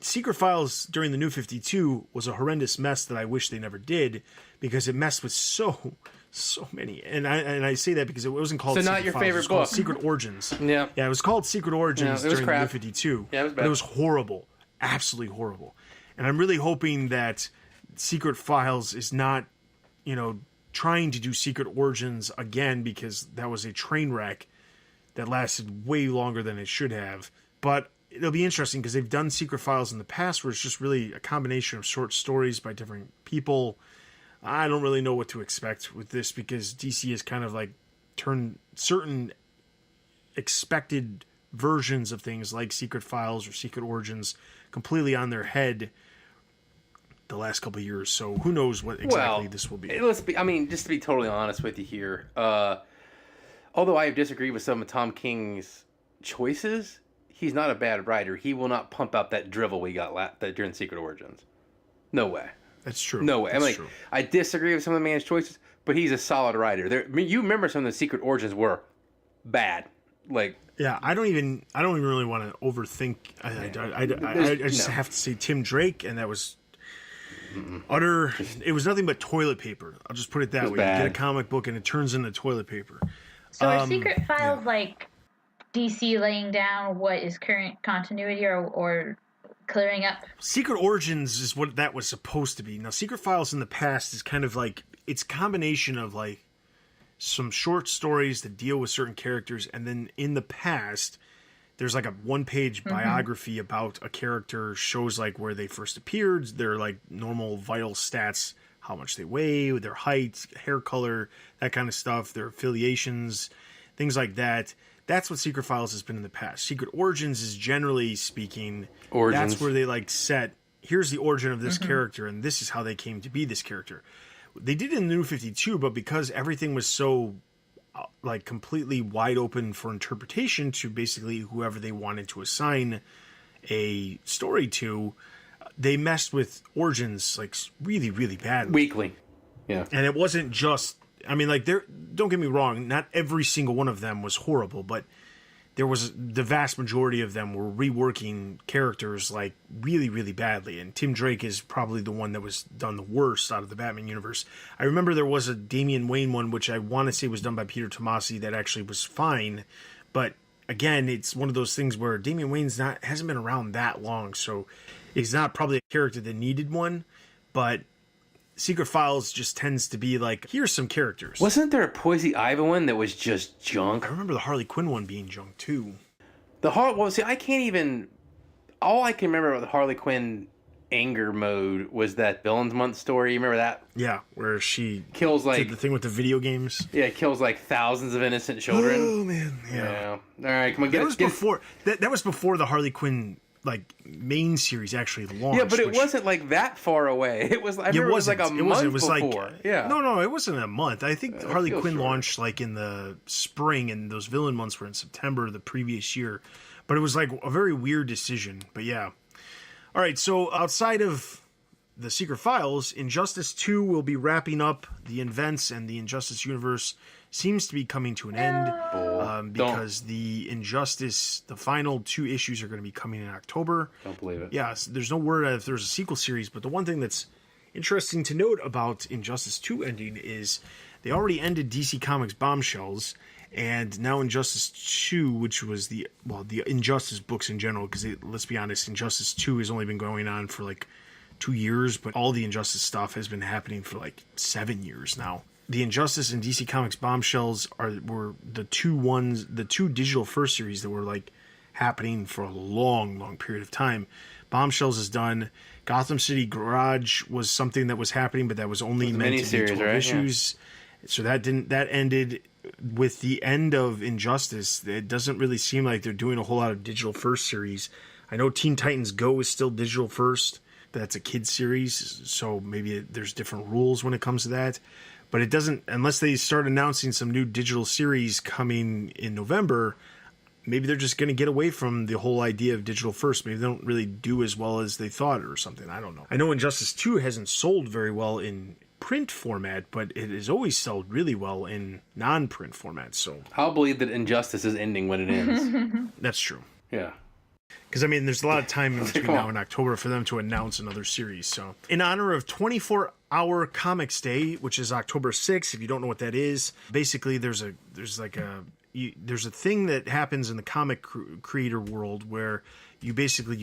Secret Files during the New 52 was a horrendous mess that I wish they never did, because it messed with so many, and I say that because it wasn't called. So Secret not your Files, favorite it was called book. Secret Origins. Yeah, it was called Secret Origins during the New 52. Yeah, it was bad. But it was horrible, absolutely horrible. And I'm really hoping that Secret Files is not, trying to do Secret Origins again, because that was a train wreck that lasted way longer than it should have. But it'll be interesting because they've done Secret Files in the past where it's just really a combination of short stories by different people. I don't really know what to expect with this, because DC has kind of like turned certain expected versions of things like Secret Files or Secret Origins completely on their head the last couple of years. So who knows what exactly this will be. Just to be totally honest with you here, although I disagree with some of Tom King's choices, he's not a bad writer. He will not pump out that drivel we got during Secret Origins. No way. That's true. No way. That's true. I disagree with some of the man's choices, but he's a solid writer. You remember some of the Secret Origins were bad. Yeah, I don't even really want to overthink. I just have to say Tim Drake, and that was utter. It was nothing but toilet paper. I'll just put it that way. Bad. You get a comic book, and it turns into toilet paper. So are Secret Files like DC laying down what is current continuity or clearing up? Secret Origins is what that was supposed to be. Now, Secret Files in the past is kind of like, it's a combination of like some short stories that deal with certain characters, and then in the past there's like a one-page biography about a character, shows like where they first appeared, their like normal vital stats, how much they weigh, their height, hair color, that kind of stuff, their affiliations, things like that. That's what Secret Files has been in the past. Secret Origins is, generally speaking, that's where they like set, here's the origin of this character, and this is how they came to be this character. They did it in the New 52, but because everything was so like completely wide open for interpretation to basically whoever they wanted to assign a story to, they messed with Origins like really, really badly. Weekly. Yeah. And it wasn't just, don't get me wrong, not every single one of them was horrible, but there was the vast majority of them were reworking characters like really, really badly. And Tim Drake is probably the one that was done the worst out of the Batman universe. I remember there was a Damian Wayne one, which I want to say was done by Peter Tomasi, that actually was fine. But again, it's one of those things where Damian Wayne's hasn't been around that long, so he's not probably a character that needed one. But Secret Files just tends to be like, here's some characters. Wasn't there a Poise Ivy one that was just junk? I remember the Harley Quinn one being junk too. I can't even. All I can remember about the Harley Quinn anger mode was that Villains Month story. You remember that? Yeah, where she kills did the thing with the video games. Yeah, kills like thousands of innocent children. Oh man, yeah. All right, come on, that was before the Harley Quinn like main series actually launched. Yeah, but it wasn't like that far away. It was. I remember it was like a month before. Yeah. No, it wasn't a month. I think Harley Quinn launched like in the spring, and those villain months were in September the previous year. But it was like a very weird decision. But yeah. All right. So outside of the Secret Files, Injustice 2 will be wrapping up the events, and the Injustice universe seems to be coming to an end because the Injustice, the final 2 issues are going to be coming in October. Don't believe it. Yeah, there's no word if there's a sequel series, but the one thing that's interesting to note about Injustice 2 ending is they already ended DC Comics Bombshells, and now Injustice 2, which was the Injustice books in general, because let's be honest, Injustice 2 has only been going on for like 2 years, but all the Injustice stuff has been happening for like 7 years now. The Injustice and DC Comics Bombshells were the two digital first series that were like happening for a long period of time. Bombshells is done. Gotham City Garage was something that was happening, but that was only meant to be 12 issues. Yeah. So that ended with the end of Injustice. It doesn't really seem like they're doing a whole lot of digital first series. I know Teen Titans Go is still digital first, but that's a kid's series, so maybe there's different rules when it comes to that. But it doesn't, unless they start announcing some new digital series coming in November, maybe they're just going to get away from the whole idea of digital first. Maybe they don't really do as well as they thought or something. I don't know. I know Injustice 2 hasn't sold very well in print format, but it has always sold really well in non-print format. So I'll believe that Injustice is ending when it ends. That's true. Yeah. Because, I mean, there's a lot of time in between now and October for them to announce another series. So, in honor of 24-hour Comics Day, which is October 6th, if you don't know what that is, basically there's a thing that happens in the comic creator world where you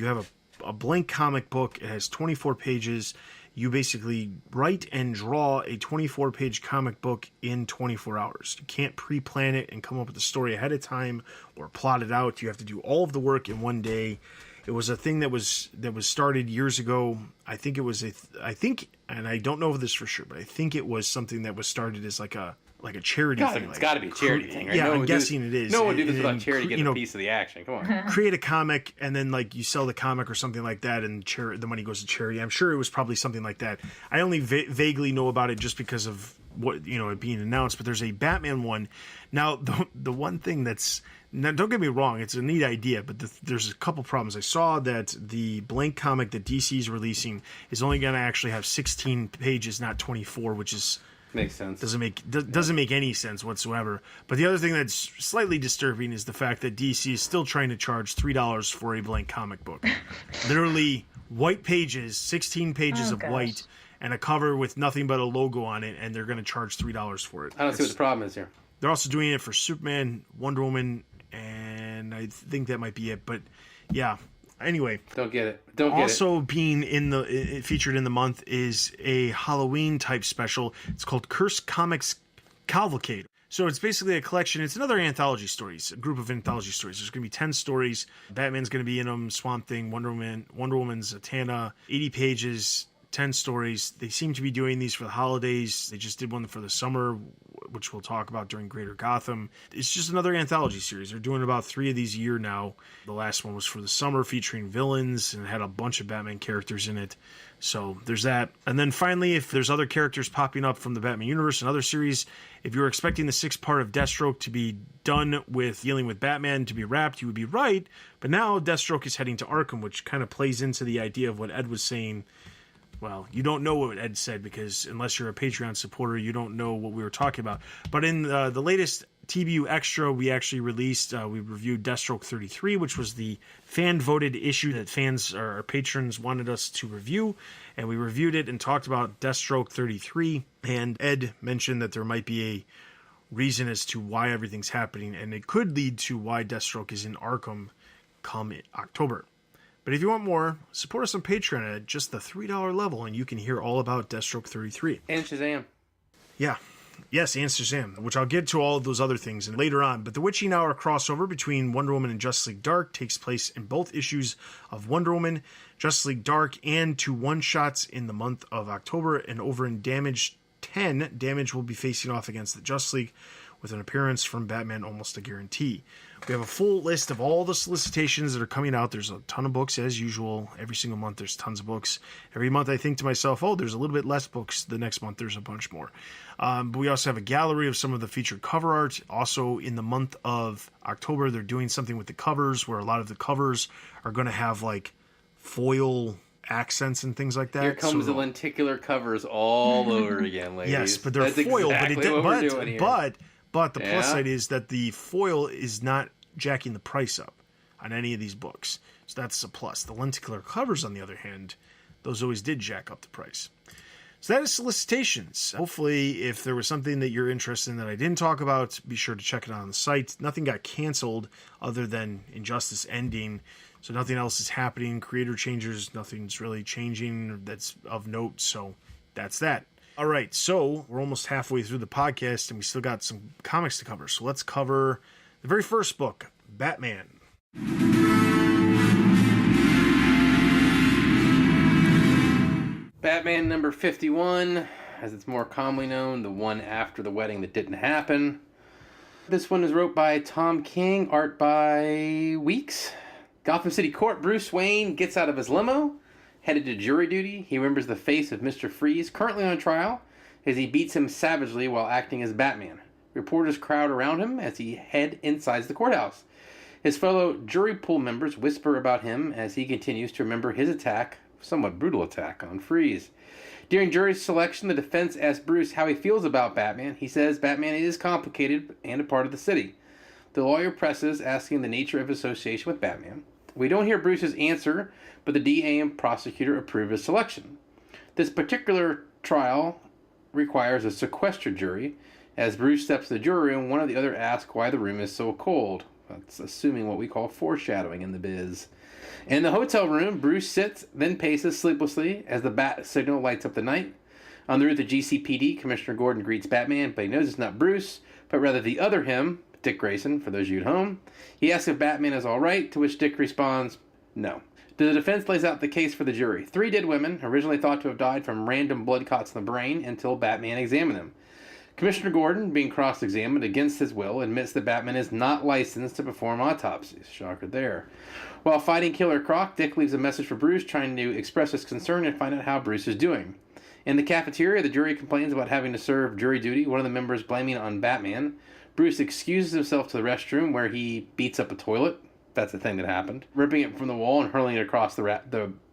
have a blank comic book. It has 24 pages. You basically write and draw a 24-page comic book in 24 hours. You can't pre-plan it and come up with a story ahead of time or plot it out. You have to do all of the work in one day. It was a thing that was started years ago. I think it was and I don't know this for sure, but I think it was something that was started as like a charity thing. It's got to be a charity thing, right? Yeah, I'm guessing it is. No one do this without charity getting a piece of the action. Come on. Create a comic, and then like you sell the comic or something like that, and the money goes to charity. I'm sure it was probably something like that. I only vaguely know about it just because of what it being announced. But there's a Batman one. Now, the one thing now, don't get me wrong, it's a neat idea, but there's a couple problems. I saw that the blank comic that DC is releasing is only going to actually have 16 pages, not 24, which is... Makes sense. Doesn't make any sense whatsoever. But the other thing that's slightly disturbing is the fact that DC is still trying to charge $3 for a blank comic book. Literally white pages, 16 pages of white, and a cover with nothing but a logo on it, and they're going to charge $3 for it. I don't see what the problem is here. They're also doing it for Superman, Wonder Woman, and I think that might be it. But yeah. Anyway, don't get it. Also being featured in the month is a Halloween type special. It's called Cursed Comics Cavalcade. So it's basically a collection. It's another anthology stories, a group of anthology stories. There's going to be 10 stories. Batman's going to be in them. Swamp Thing, Wonder Woman's Zatanna, 80 pages, 10 stories. They seem to be doing these for the holidays. They just did one for the summer, which we'll talk about during Greater Gotham. It's just another anthology series. They're doing about 3 of these a year now. The last one was for the summer, featuring villains, and had a bunch of Batman characters in it. So there's that. And then finally, if there's other characters popping up from the Batman universe and other series, if you were expecting the 6th part of Deathstroke to be done with dealing with Batman to be wrapped, you would be right. But now Deathstroke is heading to Arkham, which kind of plays into the idea of what Ed was saying. Well, you don't know what Ed said because unless you're a Patreon supporter, you don't know what we were talking about. But in the latest TBU Extra, we actually released, we reviewed Deathstroke 33, which was the fan-voted issue that fans or our patrons wanted us to review. And we reviewed it and talked about Deathstroke 33. And Ed mentioned that there might be a reason as to why everything's happening. And it could lead to why Deathstroke is in Arkham come October. But if you want more, support us on Patreon at just the $3 level, and you can hear all about Deathstroke 33. And Shazam. Yeah. Yes, and Shazam, which I'll get to all of those other things and later on. But the Witching Hour crossover between Wonder Woman and Justice League Dark takes place in both issues of Wonder Woman, Justice League Dark, and 2 one-shots in the month of October. And over in Damage 10, Damage will be facing off against the Justice League with an appearance from Batman Almost a Guarantee. We have a full list of all the solicitations that are coming out. There's a ton of books as usual. Every single month there's tons of books. Every month I think to myself, oh, there's a little bit less books. The next month there's a bunch more. But we also have a gallery of some of the featured cover art. Also in the month of October, they're doing something with the covers where a lot of the covers are going to have like foil accents and things like that. Here comes the lenticular covers all over again, ladies. Yes, but they're That's foil. Exactly But the plus side is that the foil is not jacking the price up on any of these books. So that's a plus. The lenticular covers, on the other hand, those always did jack up the price. So that is solicitations. Hopefully, if there was something that you're interested in that I didn't talk about, be sure to check it out on the site. Nothing got canceled other than Injustice ending. So nothing else is happening. Creator changes, nothing's really changing that's of note. So that's that. All right, so we're almost halfway through the podcast, and we still got some comics to cover. So let's cover the very first book, Batman. Batman number 51, as it's more commonly known, the one after the wedding that didn't happen. This one is wrote by Tom King, art by Weeks. Gotham City Court, Bruce Wayne gets out of his limo, headed to jury duty. He remembers the face of Mr. Freeze, currently on trial, as he beats him savagely while acting as Batman. Reporters crowd around him as he head inside the courthouse. His fellow jury pool members whisper about him as he continues to remember his attack, somewhat brutal attack, on Freeze. During jury selection, the defense asks Bruce how he feels about Batman. He says Batman is complicated and a part of the city. The lawyer presses, asking the nature of his association with Batman. We don't hear Bruce's answer, but the DA and prosecutor approve his selection. This particular trial requires a sequestered jury. As Bruce steps to the jury room, one of the other asks why the room is so cold. That's assuming what we call foreshadowing in the biz. In the hotel room, Bruce sits, then paces sleeplessly as the bat signal lights up the night. On the route to GCPD, Commissioner Gordon greets Batman, but he knows it's not Bruce, but rather the other him, Dick Grayson, for those of you at home. He asks if Batman is all right, to which Dick responds, no. The defense lays out the case for the jury. 3 dead women, originally thought to have died from random blood clots in the brain, until Batman examined them. Commissioner Gordon, being cross-examined against his will, admits that Batman is not licensed to perform autopsies. Shocker there. While fighting Killer Croc, Dick leaves a message for Bruce, trying to express his concern and find out how Bruce is doing. In the cafeteria, the jury complains about having to serve jury duty, one of the members blaming it on Batman. Bruce excuses himself to the restroom, where he beats up a toilet. That's the thing that happened. Ripping it from the wall and hurling it across the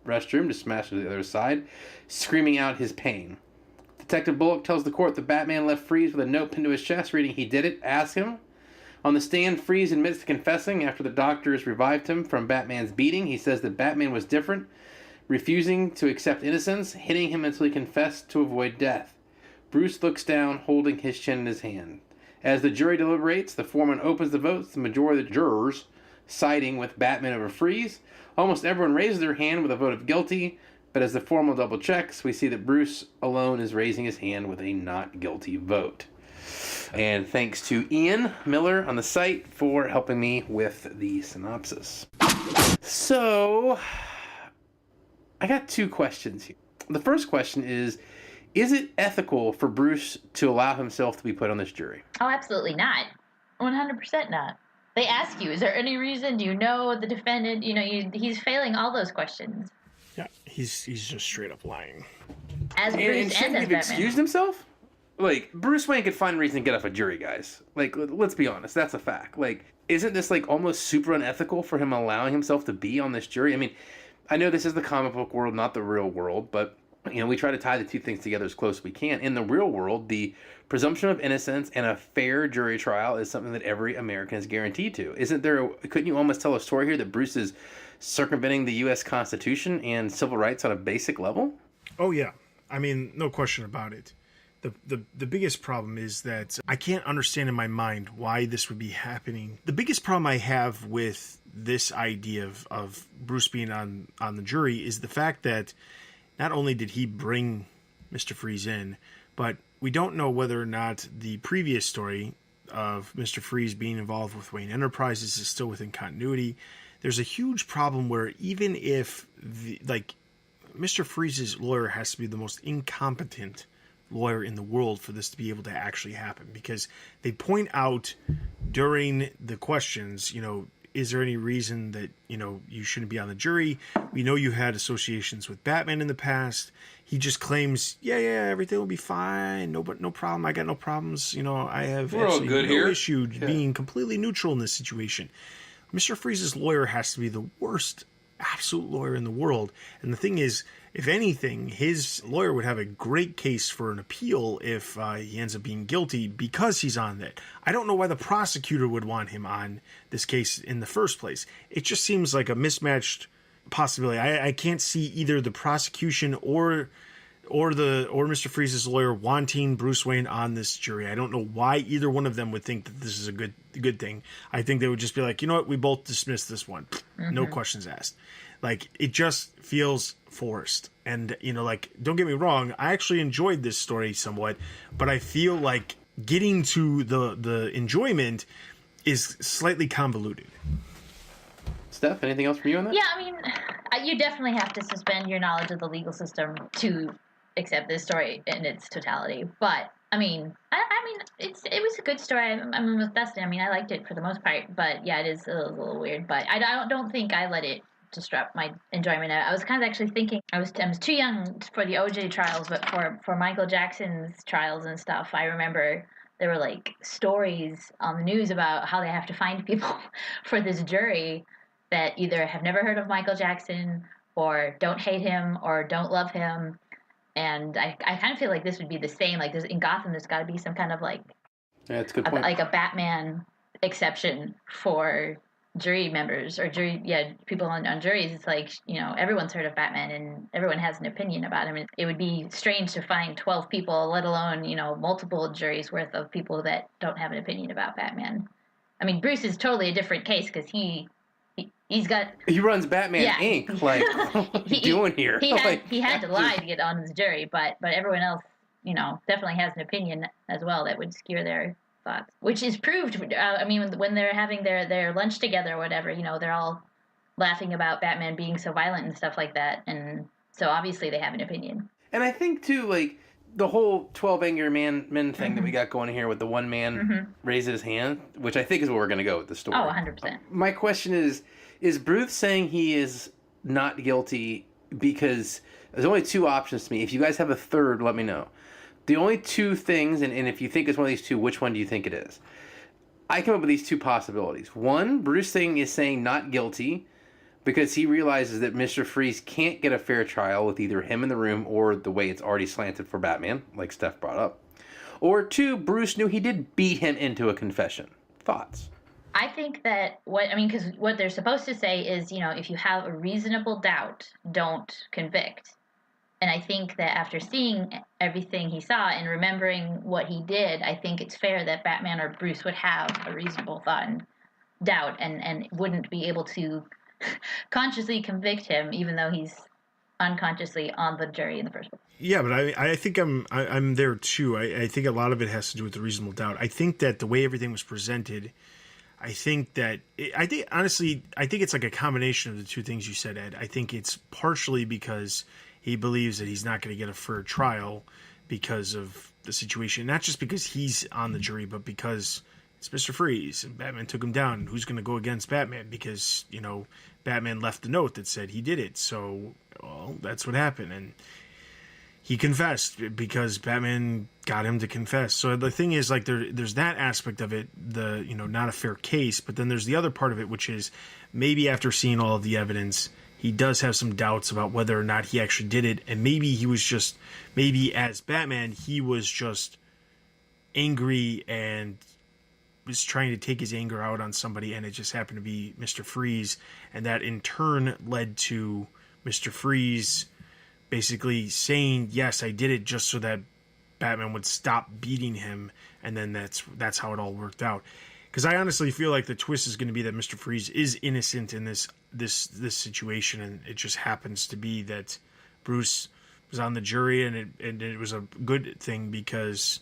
restroom to smash it to the other side, screaming out his pain. Detective Bullock tells the court that Batman left Freeze with a note pinned to his chest reading, "He did it, ask him." On the stand, Freeze admits to confessing after the doctors revived him from Batman's beating. He says that Batman was different, refusing to accept innocence, hitting him until he confessed to avoid death. Bruce looks down, holding his chin in his hand. As the jury deliberates, the foreman opens the votes, the majority of the jurors siding with Batman over Freeze. Almost everyone raises their hand with a vote of guilty, but as the foreman double checks, we see that Bruce alone is raising his hand with a not guilty vote. And thanks to Ian Miller on the site for helping me with the synopsis. So, I got 2 questions here. The first question is it ethical for Bruce to allow himself to be put on this jury? Oh, absolutely not. 100% not. They ask you, is there any reason? Do you know the defendant? He's failing all those questions. Yeah, he's just straight up lying. As Bruce and shouldn't he have excused himself? Like, Bruce Wayne could find a reason to get off a jury, guys. Like, let's be honest, that's a fact. Like, isn't this, like, almost super unethical for him allowing himself to be on this jury? I mean, I know this is the comic book world, not the real world, but, we try to tie the 2 things together as close as we can. In the real world, the presumption of innocence and a fair jury trial is something that every American is guaranteed to. Couldn't you almost tell a story here that Bruce is circumventing the U.S. Constitution and civil rights on a basic level? Oh, yeah. I mean, no question about it. The biggest problem is that I can't understand in my mind why this would be happening. The biggest problem I have with this idea of Bruce being on the jury is the fact that not only did he bring Mr. Freeze in, but we don't know whether or not the previous story of Mr. Freeze being involved with Wayne Enterprises is still within continuity. There's a huge problem where even if Mr. Freeze's lawyer has to be the most incompetent lawyer in the world for this to be able to actually happen, because they point out during the questions, is there any reason that, you shouldn't be on the jury? We know you had associations with Batman in the past. He just claims, yeah, everything will be fine. No problem. I got no problems. I have absolutely no issue being completely neutral in this situation. Mr. Freeze's lawyer has to be the worst absolute lawyer in the world. And the thing is, if anything, his lawyer would have a great case for an appeal if he ends up being guilty because he's on that. I don't know why the prosecutor would want him on this case in the first place. It just seems like a mismatched possibility. I can't see either the prosecution or or Mr. Freeze's lawyer wanting Bruce Wayne on this jury. I don't know why either one of them would think that this is a good thing. I think they would just be like, you know what, we both dismiss this one. No questions asked. Like, it just feels forced. And, like, don't get me wrong, I actually enjoyed this story somewhat, but I feel like getting to the enjoyment is slightly convoluted. Steph, anything else for you on that? Yeah, I mean, you definitely have to suspend your knowledge of the legal system to accept this story in its totality. But I mean, it was a good story. I'm with Dustin. I mean, I liked it for the most part. But yeah, it is a little weird. But I don't think I let it disrupt my enjoyment. I was kind of actually thinking I was too young for the OJ trials, but for Michael Jackson's trials and stuff, I remember there were like stories on the news about how they have to find people for this jury that either have never heard of Michael Jackson or don't hate him or don't love him. And I kind of feel like this would be the same. Like, in Gotham, there's got to be some kind of like, yeah, that's a good point. Like a Batman exception for jury members or people on juries. It's like, everyone's heard of Batman and everyone has an opinion about him. It would be strange to find 12 people, let alone, multiple juries worth of people that don't have an opinion about Batman. I mean, Bruce is totally a different case because he runs Batman Inc. Like, what are you doing here? He had to lie to get on his jury, but everyone else, definitely has an opinion as well that would skewer their thoughts, which is proved. I mean, when they're having their lunch together or whatever, they're all laughing about Batman being so violent and stuff like that, and so obviously they have an opinion. And I think too, like, the whole 12 angry men thing that we got going here with the one man raises his hand, which I think is where we're going to go with the story. Oh, 100%. My question is Bruce saying he is not guilty because there's only two options to me. If you guys have a third, let me know. The only two things, and if you think it's one of these two, which one do you think it is? I came up with these two possibilities. One, Bruce is saying not guilty because he realizes that Mr. Freeze can't get a fair trial with either him in the room or the way it's already slanted for Batman, like Steph brought up. Or two, Bruce knew he did beat him into a confession. Thoughts? I think that because what they're supposed to say is, if you have a reasonable doubt, don't convict. And I think that after seeing everything he saw and remembering what he did, I think it's fair that Batman or Bruce would have a reasonable thought and doubt and wouldn't be able to consciously convict him, even though he's unconsciously on the jury in the first place. Yeah, but I think I'm there too. I think a lot of it has to do with the reasonable doubt. I think that the way everything was presented, I think it's like a combination of the two things you said, Ed. I think it's partially because he believes that he's not going to get a fair trial because of the situation. Not just because he's on the jury, but because it's Mr. Freeze and Batman took him down. And who's going to go against Batman? Because, Batman left the note that said he did it. So, that's what happened. And he confessed because Batman got him to confess. So the thing is, like, there's that aspect of it, not a fair case. But then there's the other part of it, which is maybe after seeing all of the evidence, he does have some doubts about whether or not he actually did it. And maybe as Batman, he was just angry and was trying to take his anger out on somebody, and it just happened to be Mr. Freeze. And that in turn led to Mr. Freeze basically saying, yes, I did it, just so that Batman would stop beating him. And then that's how it all worked out. Because I honestly feel like the twist is going to be that Mr. Freeze is innocent in this situation, and it just happens to be that Bruce was on the jury, and it was a good thing because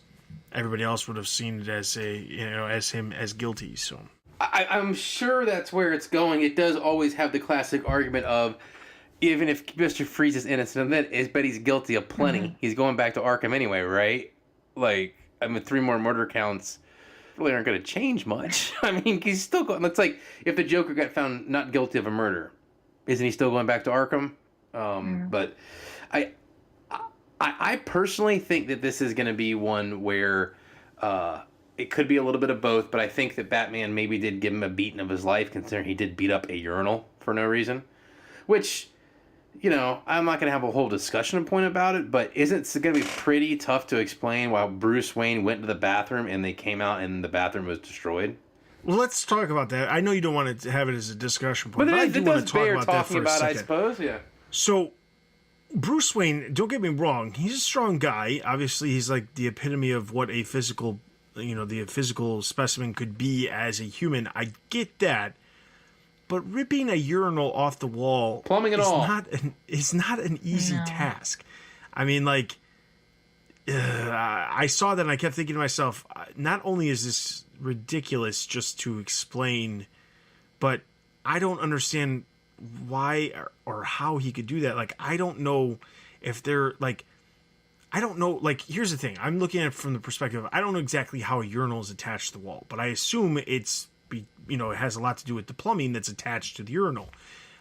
everybody else would have seen it as him as guilty. So I'm sure that's where it's going. It does always have the classic argument of, even if Mr. Freeze is innocent of that, I bet he's guilty of plenty. He's going back to Arkham anyway, right? Like, 3 more murder counts really aren't going to change much. I mean, he's still going. It's like if the Joker got found not guilty of a murder, isn't he still going back to Arkham? But I personally think that this is going to be one where it could be a little bit of both, but I think that Batman maybe did give him a beating of his life, considering he did beat up a urinal for no reason. Which, I'm not going to have a whole discussion point about it, but isn't it going to be pretty tough to explain why Bruce Wayne went to the bathroom and they came out and the bathroom was destroyed? Well, let's talk about that. I know you don't want to have it as a discussion point, but I do want to talk about that for a second. I suppose, yeah. So, Bruce Wayne, don't get me wrong, he's a strong guy. Obviously, he's like the epitome of what a physical, the physical specimen could be as a human. I get that. But ripping a urinal off the wall plumbing it all is not an easy task. I mean, like, I saw that and I kept thinking to myself, not only is this ridiculous just to explain, but I don't understand why or how he could do that. Like, I don't know if they're like, I don't know. Like, here's the thing. I'm looking at it from the perspective of, I don't know exactly how a urinal is attached to the wall, but I assume it has a lot to do with the plumbing that's attached to the urinal.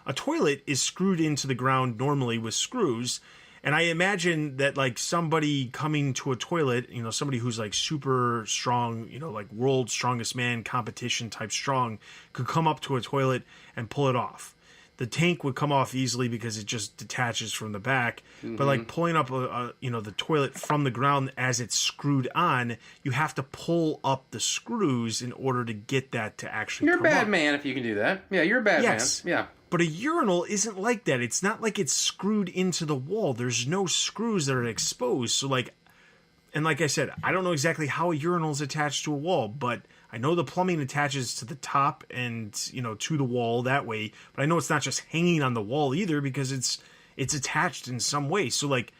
A toilet is screwed into the ground normally with screws. And I imagine that, like, somebody coming to a toilet, somebody who's, like, super strong, like world's strongest man competition type strong, could come up to a toilet and pull it off. The tank would come off easily because it just detaches from the back. Mm-hmm. But, like, pulling up, the toilet from the ground as it's screwed on, you have to pull up the screws in order to get that to actually come up. You're a bad man if you can do that. Yeah, you're a bad man. Yeah. But a urinal isn't like that. It's not like it's screwed into the wall. There's no screws that are exposed. So, like, and like I said, I don't know exactly how a urinal is attached to a wall, but I know the plumbing attaches to the top and, to the wall that way. But I know it's not just hanging on the wall either because it's attached in some way. So, like,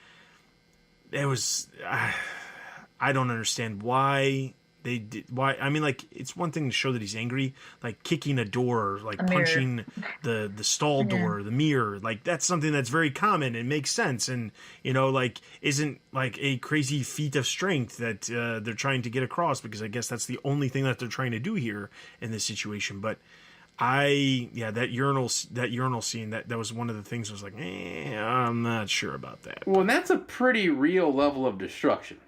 it was, I don't understand why they did. Why? I mean, like, it's one thing to show that he's angry, like kicking a door, like punching the stall door, the mirror. Like, that's something that's very common and makes sense, and like, isn't like a crazy feat of strength that they're trying to get across, because I guess that's the only thing that they're trying to do here in this situation. But that urinal scene, that was one of the things I was like, I'm not sure about that. Well, and that's a pretty real level of destruction,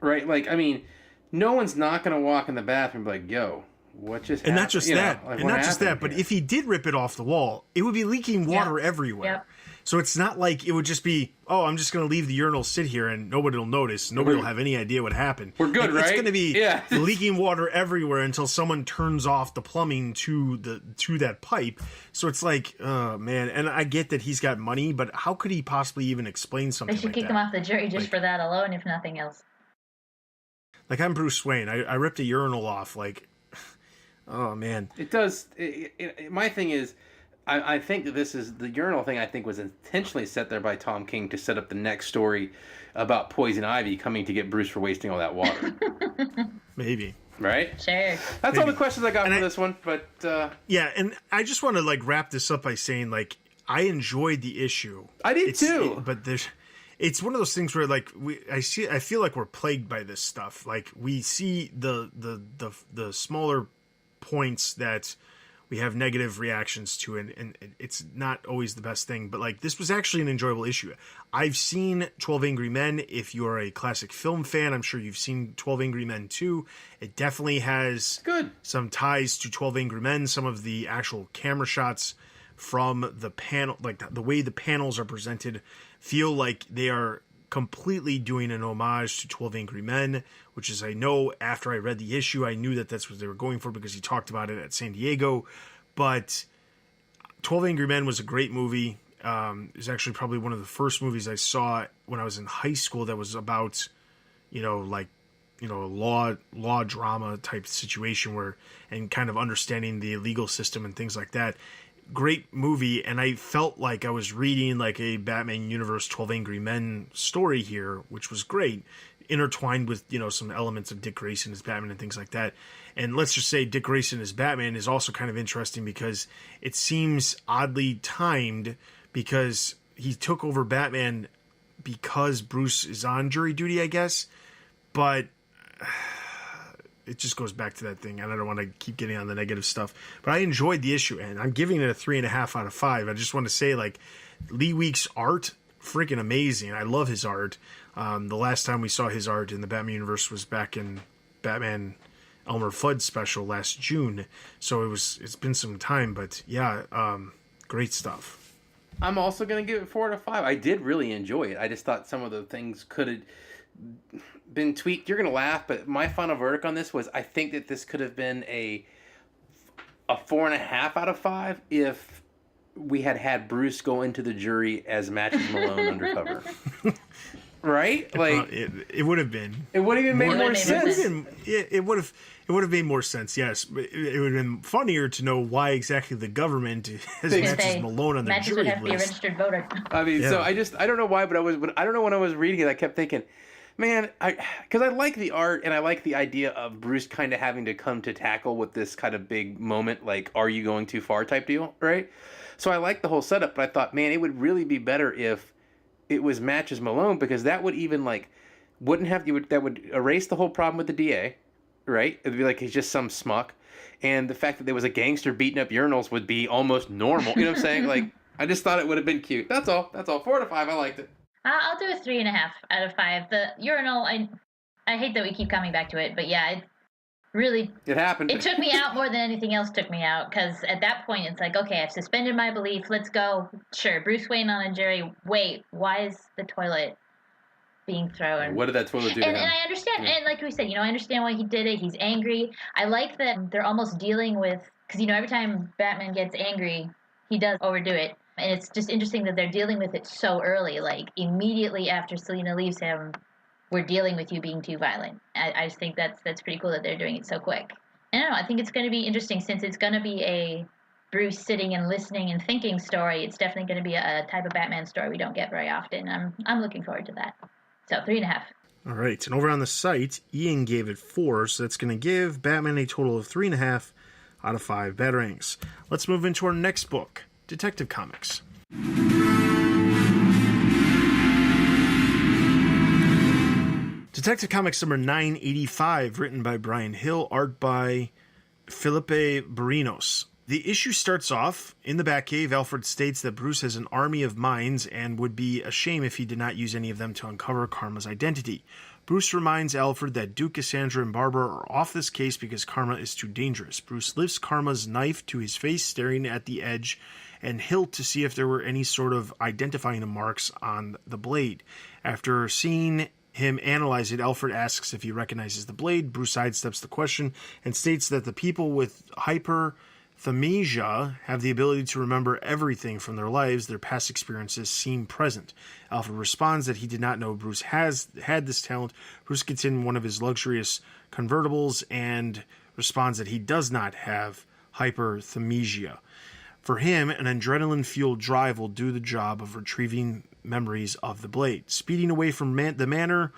right? Like, I mean, no one's not going to walk in the bathroom and be like, yo, what just happened? And not just that, but if he did rip it off the wall, it would be leaking water everywhere. Yep. So it's not like it would just be, I'm just going to leave the urinal sit here and nobody will notice. Nobody will have any idea what happened. We're good, right? It's going to be leaking water everywhere until someone turns off the plumbing to that pipe. So it's like, man. And I get that he's got money, but how could he possibly even explain something like that? They should kick him off the jury just for that alone, if nothing else. Like, I'm Bruce Wayne. I ripped a urinal off. Like, oh, man. It does. My thing is, I think that this is the urinal thing. I think was intentionally set there by Tom King to set up the next story about Poison Ivy coming to get Bruce for wasting all that water. Maybe. Right? Sure. That's all the questions I got for this one. But yeah, and I just want to, like, wrap this up by saying, like, I enjoyed the issue. I did too. But it's one of those things where, like, I feel like we're plagued by this stuff. Like, we see the smaller points that we have negative reactions to, and it's not always the best thing. But, like, this was actually an enjoyable issue. I've seen 12 Angry Men. If you're a classic film fan, I'm sure you've seen 12 Angry Men too. It definitely has some ties to 12 Angry Men. Some of the actual camera shots from the panel, like the way the panels are presented, feel like they are completely doing an homage to 12 Angry Men, which is, I know after I read the issue, I knew that that's what they were going for because he talked about it at San Diego. But 12 Angry Men was a great movie. It was actually probably one of the first movies I saw when I was in high school that was about, a law drama type situation and kind of understanding the legal system and things like that. Great movie, and I felt like I was reading like a Batman Universe 12 Angry Men story here, which was great, intertwined with some elements of Dick Grayson as Batman and things like that. And let's just say Dick Grayson as Batman is also kind of interesting because it seems oddly timed because he took over Batman because Bruce is on jury duty, I guess, but it just goes back to that thing, and I don't want to keep getting on the negative stuff. But I enjoyed the issue, and I'm giving it a 3.5 out of 5. I just want to say, like, Lee Week's art, freaking amazing. I love his art. The last time we saw his art in the Batman universe was back in Batman Elmer Fudd special last June. So it's been some time, but yeah, great stuff. I'm also going to give it 4 out of 5. I did really enjoy it. I just thought some of the things could have been tweaked. You're gonna laugh, but my final verdict on this was I think that this could have been a 4.5 out of 5 if we had Bruce go into the jury as Matches Malone undercover. Right? Like it would have been. It would have even made more sense. It would have made more sense. Yes, but it would have been funnier to know why exactly the government has Matches Malone on their jury would have to be a list. registered voter. I mean, so I don't know why, but I don't know when I was reading it, I kept thinking, man, because I like the art and I like the idea of Bruce kind of having to come to tackle with this kind of big moment, like, are you going too far type deal, right? So I like the whole setup, but I thought, man, it would really be better if it was Matches Malone, because that would even that would erase the whole problem with the DA, right? It'd be like he's just some schmuck, and the fact that there was a gangster beating up urinals would be almost normal. You know what I'm saying? Like, I just thought it would have been cute. That's all. 4 out of 5. I liked it. I'll do a 3.5 out of 5. The urinal, I hate that we keep coming back to it, but yeah, it happened. It took me out more than anything else took me out, because at that point it's like, okay, I've suspended my belief. Let's go. Sure, Bruce Wayne on a jury. Wait, why is the toilet being thrown? What did that toilet do to him? And I understand, and like we said, I understand why he did it. He's angry. I like that they're almost dealing with, because every time Batman gets angry, he does overdo it. And it's just interesting that they're dealing with it so early, like immediately after Selina leaves him. We're dealing with you being too violent. I just think that's pretty cool that they're doing it so quick. And I don't know, I think it's going to be interesting, since it's going to be a Bruce sitting and listening and thinking story. It's definitely going to be a type of Batman story we don't get very often. I'm looking forward to that. So 3.5. All right, and over on the site, Ian gave it 4, so that's going to give Batman a total of 3.5 out of 5 Batarangs. Let's move into our next book, Detective Comics. Detective Comics number 985, written by Brian Hill, art by Felipe Barinos. The issue starts off, in the Batcave, Alfred states that Bruce has an army of minds and would be a shame if he did not use any of them to uncover Karma's identity. Bruce reminds Alfred that Duke, Cassandra, and Barbara are off this case because Karma is too dangerous. Bruce lifts Karma's knife to his face, staring at the edge and hilt to see if there were any sort of identifying marks on the blade. After seeing him analyze it, Alfred asks if he recognizes the blade. Bruce sidesteps the question and states that the people with hyperthymesia have the ability to remember everything from their lives. Their past experiences seem present. Alfred responds that he did not know Bruce had this talent. Bruce gets in one of his luxurious convertibles and responds that he does not have hyperthymesia. For him, an adrenaline-fueled drive will do the job of retrieving memories of the blade. Speeding away from the manor,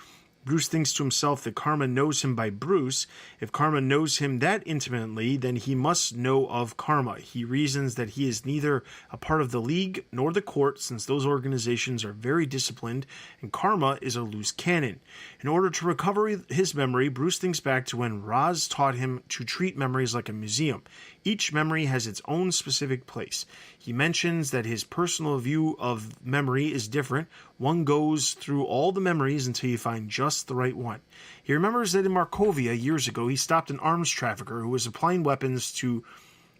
Bruce thinks to himself that Karma knows him by Bruce. If Karma knows him that intimately, then he must know of Karma. He reasons that he is neither a part of the League nor the Court, since those organizations are very disciplined, and Karma is a loose cannon. In order to recover his memory, Bruce thinks back to when Roz taught him to treat memories like a museum. Each memory has its own specific place. He mentions that his personal view of memory is different. One goes through all the memories until you find just the right one. He remembers that in Markovia years ago, he stopped an arms trafficker who was applying weapons to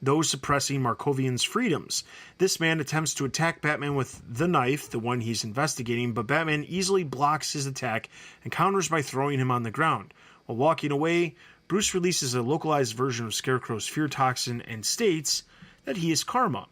those suppressing Markovians' freedoms. This man attempts to attack Batman with the knife, the one he's investigating, but Batman easily blocks his attack and counters by throwing him on the ground. While walking away, Bruce releases a localized version of Scarecrow's fear toxin and states that he is Karma.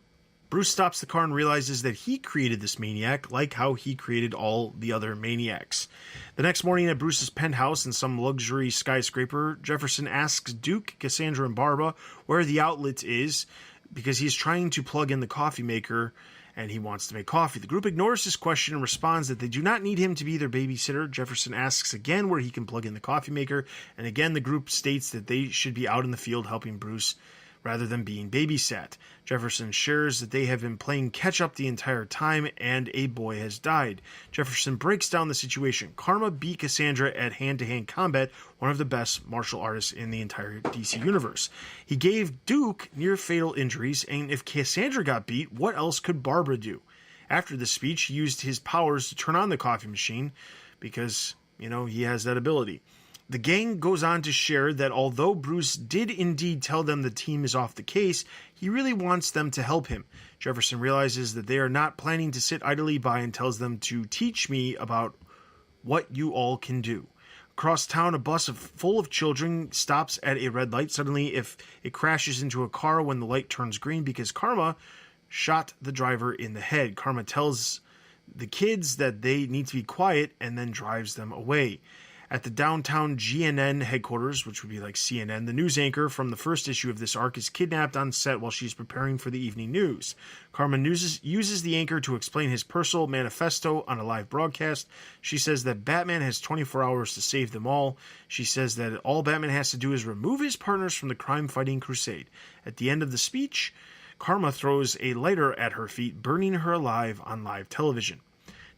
Bruce stops the car and realizes that he created this maniac, like how he created all the other maniacs. The next morning at Bruce's penthouse in some luxury skyscraper, Jefferson asks Duke, Cassandra, and Barbara where the outlet is because he's trying to plug in the coffee maker and he wants to make coffee. The group ignores his question and responds that they do not need him to be their babysitter. Jefferson asks again where he can plug in the coffee maker, and again the group states that they should be out in the field helping Bruce rather than being babysat. Jefferson shares that they have been playing catch-up the entire time and a boy has died. Jefferson breaks down the situation. Karma beat Cassandra at hand-to-hand combat, one of the best martial artists in the entire DC universe. He gave Duke near-fatal injuries, and if Cassandra got beat, what else could Barbara do? After the speech, he used his powers to turn on the coffee machine because, he has that ability. The gang goes on to share that although Bruce did indeed tell them the team is off the case, he really wants them to help him. Jefferson realizes that they are not planning to sit idly by and tells them to teach me about what you all can do. Across town, a bus full of children stops at a red light. Suddenly, if it crashes into a car when the light turns green because Karma shot the driver in the head. Karma tells the kids that they need to be quiet and then drives them away. At the downtown GNN headquarters, which would be like CNN, the news anchor from the first issue of this arc is kidnapped on set while she's preparing for the evening news. Karma uses the anchor to explain his personal manifesto on a live broadcast. She says that Batman has 24 hours to save them all. She says that all Batman has to do is remove his partners from the crime-fighting crusade. At the end of the speech, Karma throws a lighter at her feet, burning her alive on live television.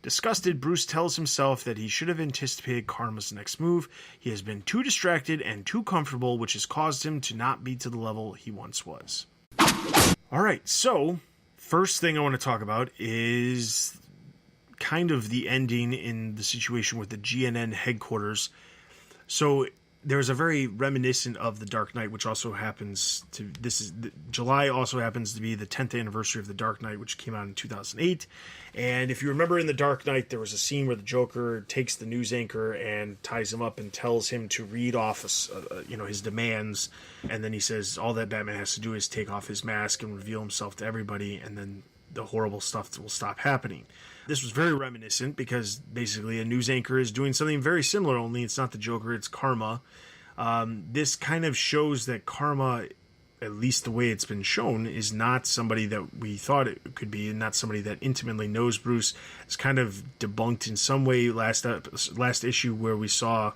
Disgusted, Bruce tells himself that he should have anticipated Karma's next move. He has been too distracted and too comfortable, which has caused him to not be to the level he once was. Alright, so, first thing I want to talk about is kind of the ending in the situation with the GNN headquarters. So, there's a very reminiscent of The Dark Knight, which also happens to, July also happens to be the 10th anniversary of The Dark Knight, which came out in 2008. And if you remember in The Dark Knight, there was a scene where the Joker takes the news anchor and ties him up and tells him to read off, his demands. And then he says all that Batman has to do is take off his mask and reveal himself to everybody, and then the horrible stuff will stop happening. This was very reminiscent because basically a news anchor is doing something very similar, only it's not the Joker, it's Karma. This kind of shows that Karma, at least the way it's been shown, is not somebody that we thought it could be, and not somebody that intimately knows Bruce. It's kind of debunked in some way last issue where we saw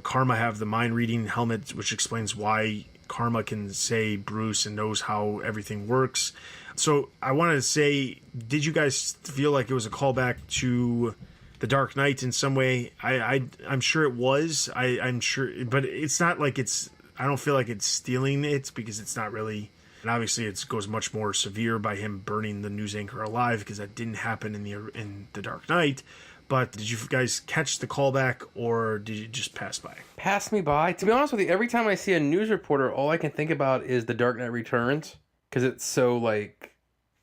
Karma have the mind-reading helmet, which explains why Karma can say Bruce and knows how everything works. So I wanted to say, did you guys feel like it was a callback to The Dark Knight in some way? I'm sure it was. I'm sure, but it's not like it's. I don't feel like it's stealing it because it's not really. And obviously, it goes much more severe by him burning the news anchor alive because that didn't happen in the Dark Knight. But did you guys catch the callback, or did you just pass by? Pass me by. To be honest with you, every time I see a news reporter, all I can think about is The Dark Knight Returns, because it's so like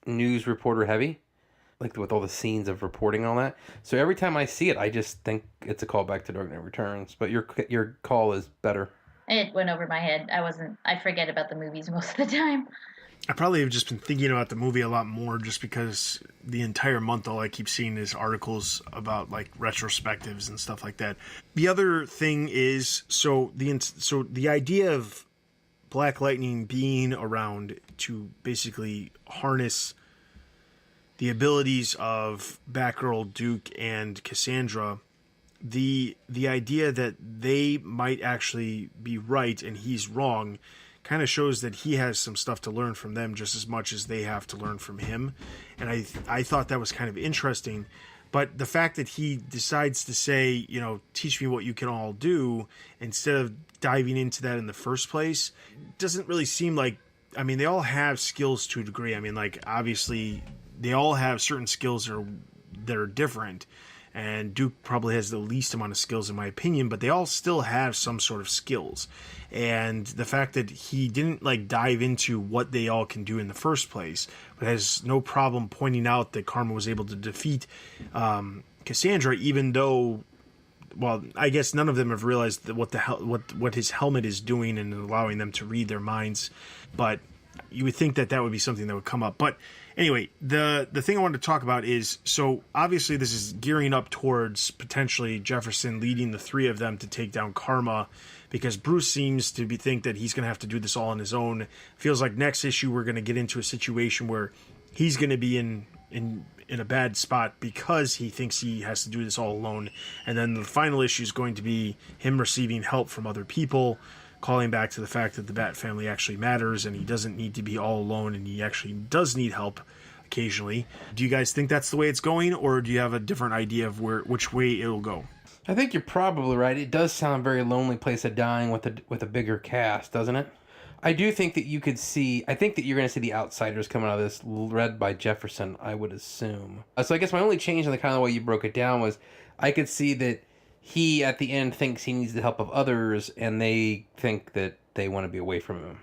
news reporter heavy, like with all the scenes of reporting all that. So every time I see it, I just think it's a callback to Dark Knight Returns. But your call is better. It went over my head. I forget about the movies most of the time. I probably have just been thinking about the movie a lot more just because the entire month all I keep seeing is articles about like retrospectives and stuff like that. The other thing is, so the idea of Black Lightning being around to basically harness the abilities of Batgirl, Duke, and Cassandra, the idea that they might actually be right and he's wrong kind of shows that he has some stuff to learn from them just as much as they have to learn from him. And I thought that was kind of interesting. But the fact that he decides to say, teach me what you can all do, instead of diving into that in the first place, doesn't really seem like, they all have skills to a degree. Obviously, they all have certain skills that are different. And Duke probably has the least amount of skills in my opinion, but they all still have some sort of skills. And the fact that he didn't dive into what they all can do in the first place, but has no problem pointing out that Karma was able to defeat Cassandra, even though, well, I guess none of them have realized that what his helmet is doing and allowing them to read their minds. But you would think that would be something that would come up. But anyway, the thing I wanted to talk about is, so obviously this is gearing up towards potentially Jefferson leading the three of them to take down Karma, because Bruce seems to think that he's going to have to do this all on his own. Feels like next issue we're going to get into a situation where he's going to be in a bad spot because he thinks he has to do this all alone. And then the final issue is going to be him receiving help from other people, calling back to the fact that the Bat family actually matters and he doesn't need to be all alone and he actually does need help occasionally. Do you guys think that's the way it's going, or do you have a different idea of which way it'll go? I think you're probably right. It does sound a very lonely place of dying with a bigger cast, doesn't it? I do think that I think that you're going to see the Outsiders coming out of this, read by Jefferson, I would assume. So I guess my only change in the kind of way you broke it down was I could see that he, at the end, thinks he needs the help of others, and they think that they want to be away from him.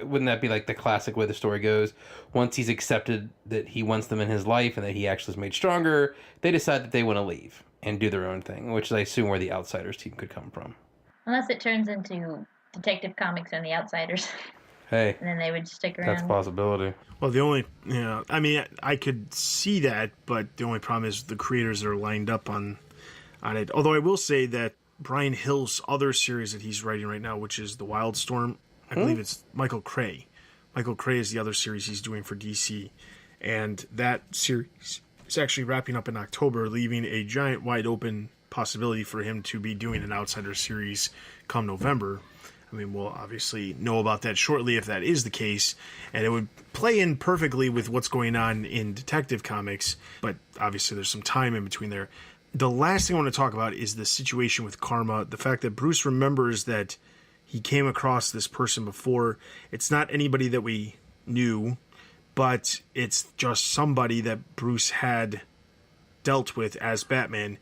Wouldn't that be like the classic way the story goes? Once he's accepted that he wants them in his life and that he actually is made stronger, they decide that they want to leave and do their own thing, which I assume where the Outsiders team could come from. Unless it turns into Detective Comics and the Outsiders. Hey, and then they would stick around. that's a possibility. Well, the only, I mean, I could see that, but the only problem is the creators are lined up on it. Although I will say that Brian Hill's other series that he's writing right now, which is The Wildstorm, I believe it's Michael Cray. Michael Cray is the other series he's doing for DC. And that series is actually wrapping up in October, leaving a giant wide open possibility for him to be doing an Outsider series come November. I mean, we'll obviously know about that shortly if that is the case, and it would play in perfectly with what's going on in Detective Comics, but obviously there's some time in between there. The last thing I want to talk about is the situation with Karma, the fact that Bruce remembers that he came across this person before. It's not anybody that we knew, but it's just somebody that Bruce had dealt with as Batman.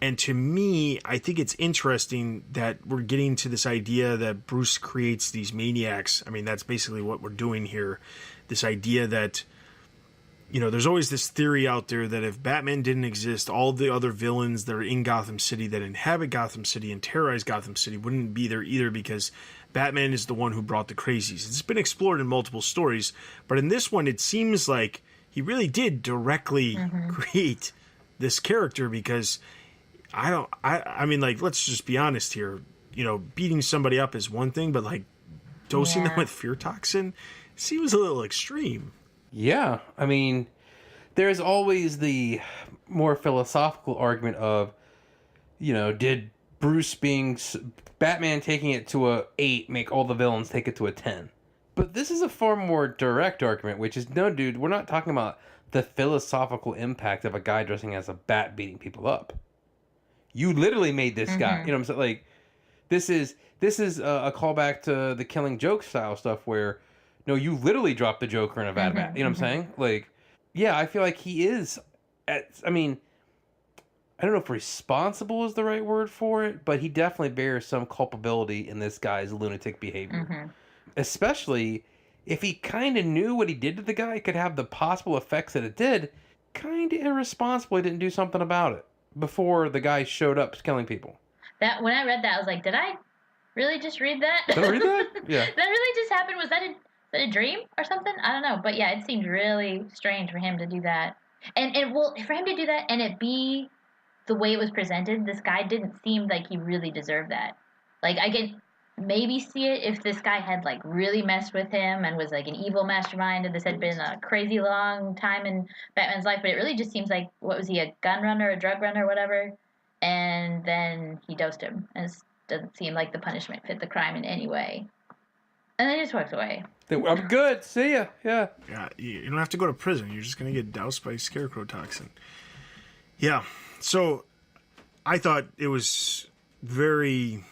And to me, I think it's interesting that we're getting to this idea that Bruce creates these maniacs. I mean, that's basically what we're doing here. This idea that, there's always this theory out there that if Batman didn't exist, all the other villains that are in Gotham City, that inhabit Gotham City and terrorize Gotham City, wouldn't be there either, because Batman is the one who brought the crazies. It's been explored in multiple stories, but in this one, it seems like he really did directly create this character, because I mean, like, let's just be honest here. Beating somebody up is one thing, but, like, dosing them with fear toxin seems a little extreme. Yeah, I mean, there's always the more philosophical argument of, did Bruce being Batman taking it to a 8 make all the villains take it to a 10? But this is a far more direct argument, which is, no, dude, we're not talking about the philosophical impact of a guy dressing as a bat beating people up. You literally made this guy. You know what I'm saying? Like, this is a callback to the Killing Joke style stuff where, no, you literally dropped the Joker in a vat of bat. You know what I'm saying? Like, yeah, I feel like he is. I mean, I don't know if responsible is the right word for it, but he definitely bears some culpability in this guy's lunatic behavior. Especially if he kind of knew what he did to the guy could have the possible effects that it did. Kind of irresponsible he didn't do something about it before the guy showed up killing people. That when I read that, I was like, did I really just read that? Did I read that? Yeah. That really just happened? Was that a dream or something? I don't know. But yeah, it seemed really strange for him to do that. And for him to do that and it be the way it was presented, this guy didn't seem like he really deserved that. Like, I could maybe see it if this guy had, like, really messed with him and was, like, an evil mastermind and this had been a crazy long time in Batman's life, but it really just seems like, what was he, a gun runner, a drug runner, whatever? And then he dosed him. And it doesn't seem like the punishment fit the crime in any way. And then he just walks away. I'm good. See ya. Yeah. Yeah, you don't have to go to prison. You're just going to get doused by scarecrow toxin. Yeah. So I thought it was very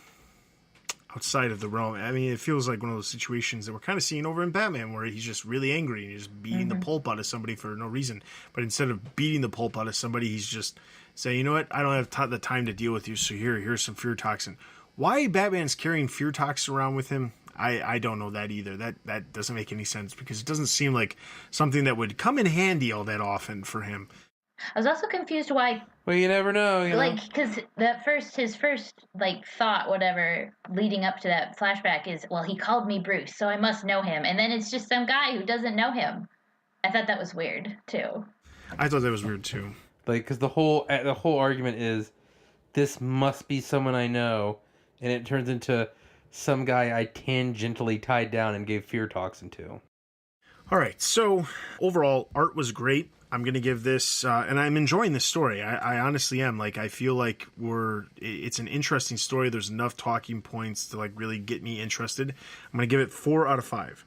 outside of the realm. I mean, it feels like one of those situations that we're kind of seeing over in Batman where he's just really angry and he's just beating the pulp out of somebody for no reason. But instead of beating the pulp out of somebody, he's just saying, you know what, I don't have the time to deal with you, so here's some fear toxin. Why Batman's carrying fear toxin around with him, I don't know that either. That doesn't make any sense because it doesn't seem like something that would come in handy all that often for him. I was also confused why. Well, you never know. Because his first thought, whatever, leading up to that flashback is, well, he called me Bruce, so I must know him. And then it's just some guy who doesn't know him. I thought that was weird too. I thought that was weird too. Because the whole argument is, this must be someone I know, and it turns into some guy I tangentially tied down and gave fear toxin to. All right, so overall, art was great. I'm going to give this, and I'm enjoying this story. I honestly am. I feel like it's an interesting story. There's enough talking points to really get me interested. I'm going to give it 4 out of 5.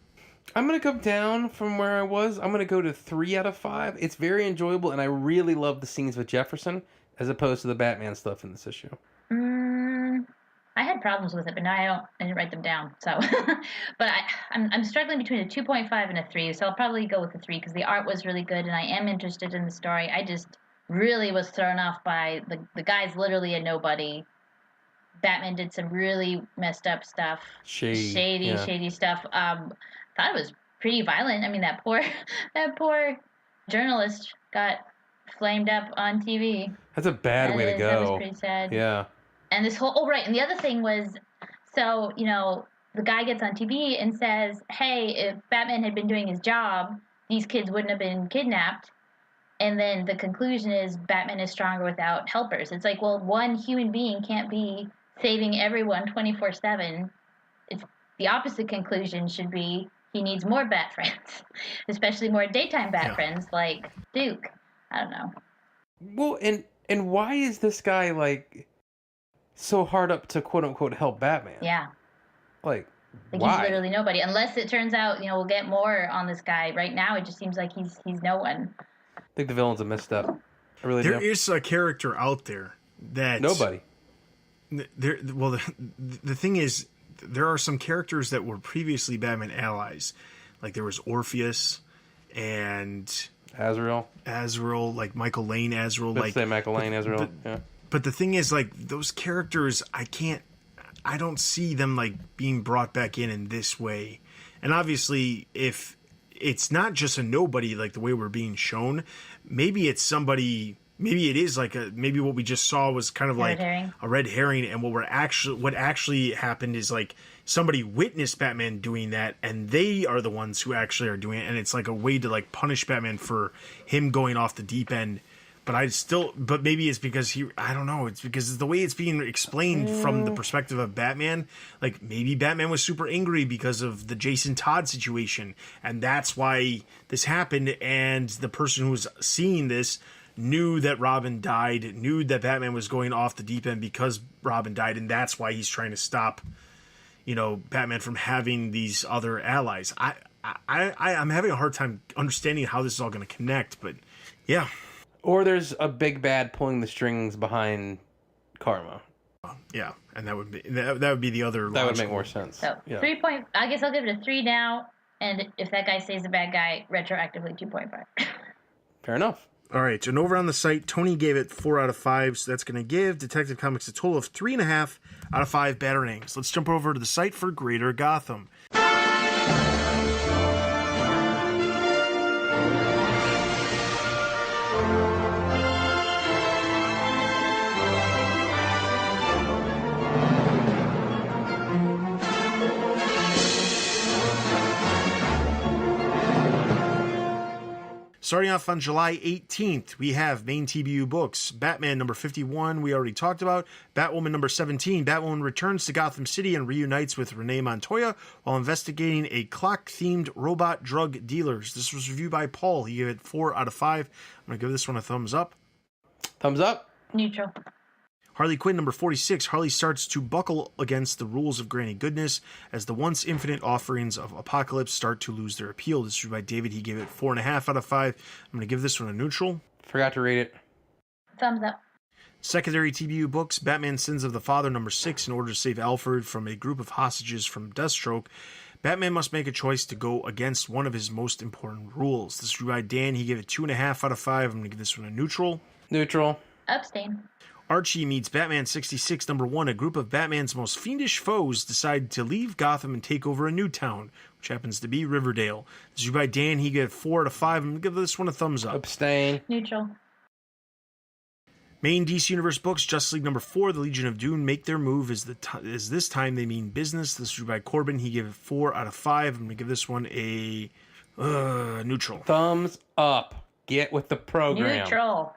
I'm going to come down from where I was. I'm going to go to 3 out of 5. It's very enjoyable, and I really love the scenes with Jefferson as opposed to the Batman stuff in this issue. I had problems with it, but now I didn't write them down. So, but I'm struggling between a 2.5 and a 3. So I'll probably go with the 3 because the art was really good and I am interested in the story. I just really was thrown off by the guy's literally a nobody. Batman did some really messed up stuff, shady stuff. Thought it was pretty violent. I mean, that poor journalist got flamed up on TV. That's a bad way to go. That was pretty sad. Yeah. And this whole, and the other thing was, so, the guy gets on TV and says, hey, if Batman had been doing his job, these kids wouldn't have been kidnapped. And then the conclusion is Batman is stronger without helpers. It's like, well, one human being can't be saving everyone 24/7. It's the opposite conclusion should be he needs more bat friends, especially more daytime bat friends like Duke. I don't know. Well, and why is this guy like so hard up to quote unquote help Batman? Yeah. Like Like why? he's literally nobody. Unless it turns out, we'll get more on this guy. Right now, it just seems like he's no one. I think the villain's a misstep. I really do. There is a character out there that Nobody. Well, the thing is, there are some characters that were previously Batman allies, like there was Orpheus and Azrael, like Michael Lane Azrael. Let's like say Michael Lane Azrael. Yeah. But the thing is, like those characters, I don't see them like being brought back in this way. And obviously, if it's not just a nobody like the way we're being shown, maybe it's somebody. Maybe it is like maybe what we just saw was kind of like a red herring, and what actually happened is like somebody witnessed Batman doing that, and they are the ones who actually are doing it, and it's like a way to like punish Batman for him going off the deep end. But maybe it's because I don't know. It's because the way it's being explained from the perspective of Batman. Like maybe Batman was super angry because of the Jason Todd situation, and that's why this happened. And the person who was seeing this knew that Robin died, knew that Batman was going off the deep end because Robin died, and that's why he's trying to stop, Batman from having these other allies. I'm having a hard time understanding how this is all going to connect, but yeah. Or there's a big bad pulling the strings behind Karma. Yeah, and that would be the other. That would make more sense. So yeah. 3 point. I guess I'll give it a 3 now, and if that guy stays a bad guy, retroactively 2.5. Fair enough. All right, and over on the site, Tony gave it 4 out of 5, so that's going to give Detective Comics a total of 3.5 out of 5 Batarangs. Let's jump over to the site for Greater Gotham. Starting off on July 18th, we have main TBU books. Batman number 51, we already talked about. Batwoman number 17. Batwoman returns to Gotham City and reunites with Renee Montoya while investigating a clock-themed robot drug dealers. This was reviewed by Paul. He gave it 4 out of 5. I'm going to give this one a thumbs up. Thumbs up. Neutral. Harley Quinn number 46. Harley starts to buckle against the rules of Granny Goodness as the once infinite offerings of Apocalypse start to lose their appeal. This is by David. He gave it 4.5 out of 5. I'm going to give this one a neutral. Forgot to rate it. Thumbs up. Secondary TBU books. Batman Sins of the Father number 6. In order to save Alfred from a group of hostages from Deathstroke, Batman must make a choice to go against one of his most important rules. This is by Dan. He gave it 2.5 out of 5. I'm going to give this one a neutral. Neutral. Abstain. Archie meets Batman 66 number 1. A group of Batman's most fiendish foes decide to leave Gotham and take over a new town, which happens to be Riverdale. This is by Dan. He gave 4 out of 5. I'm going to give this one a thumbs up. Abstain. Neutral. Main DC Universe books, Justice League number 4, The Legion of Doom make their move as this time they mean business. This is by Corbin. He gave it 4 out of 5. I'm going to give this one a neutral. Thumbs up. Get with the program. Neutral.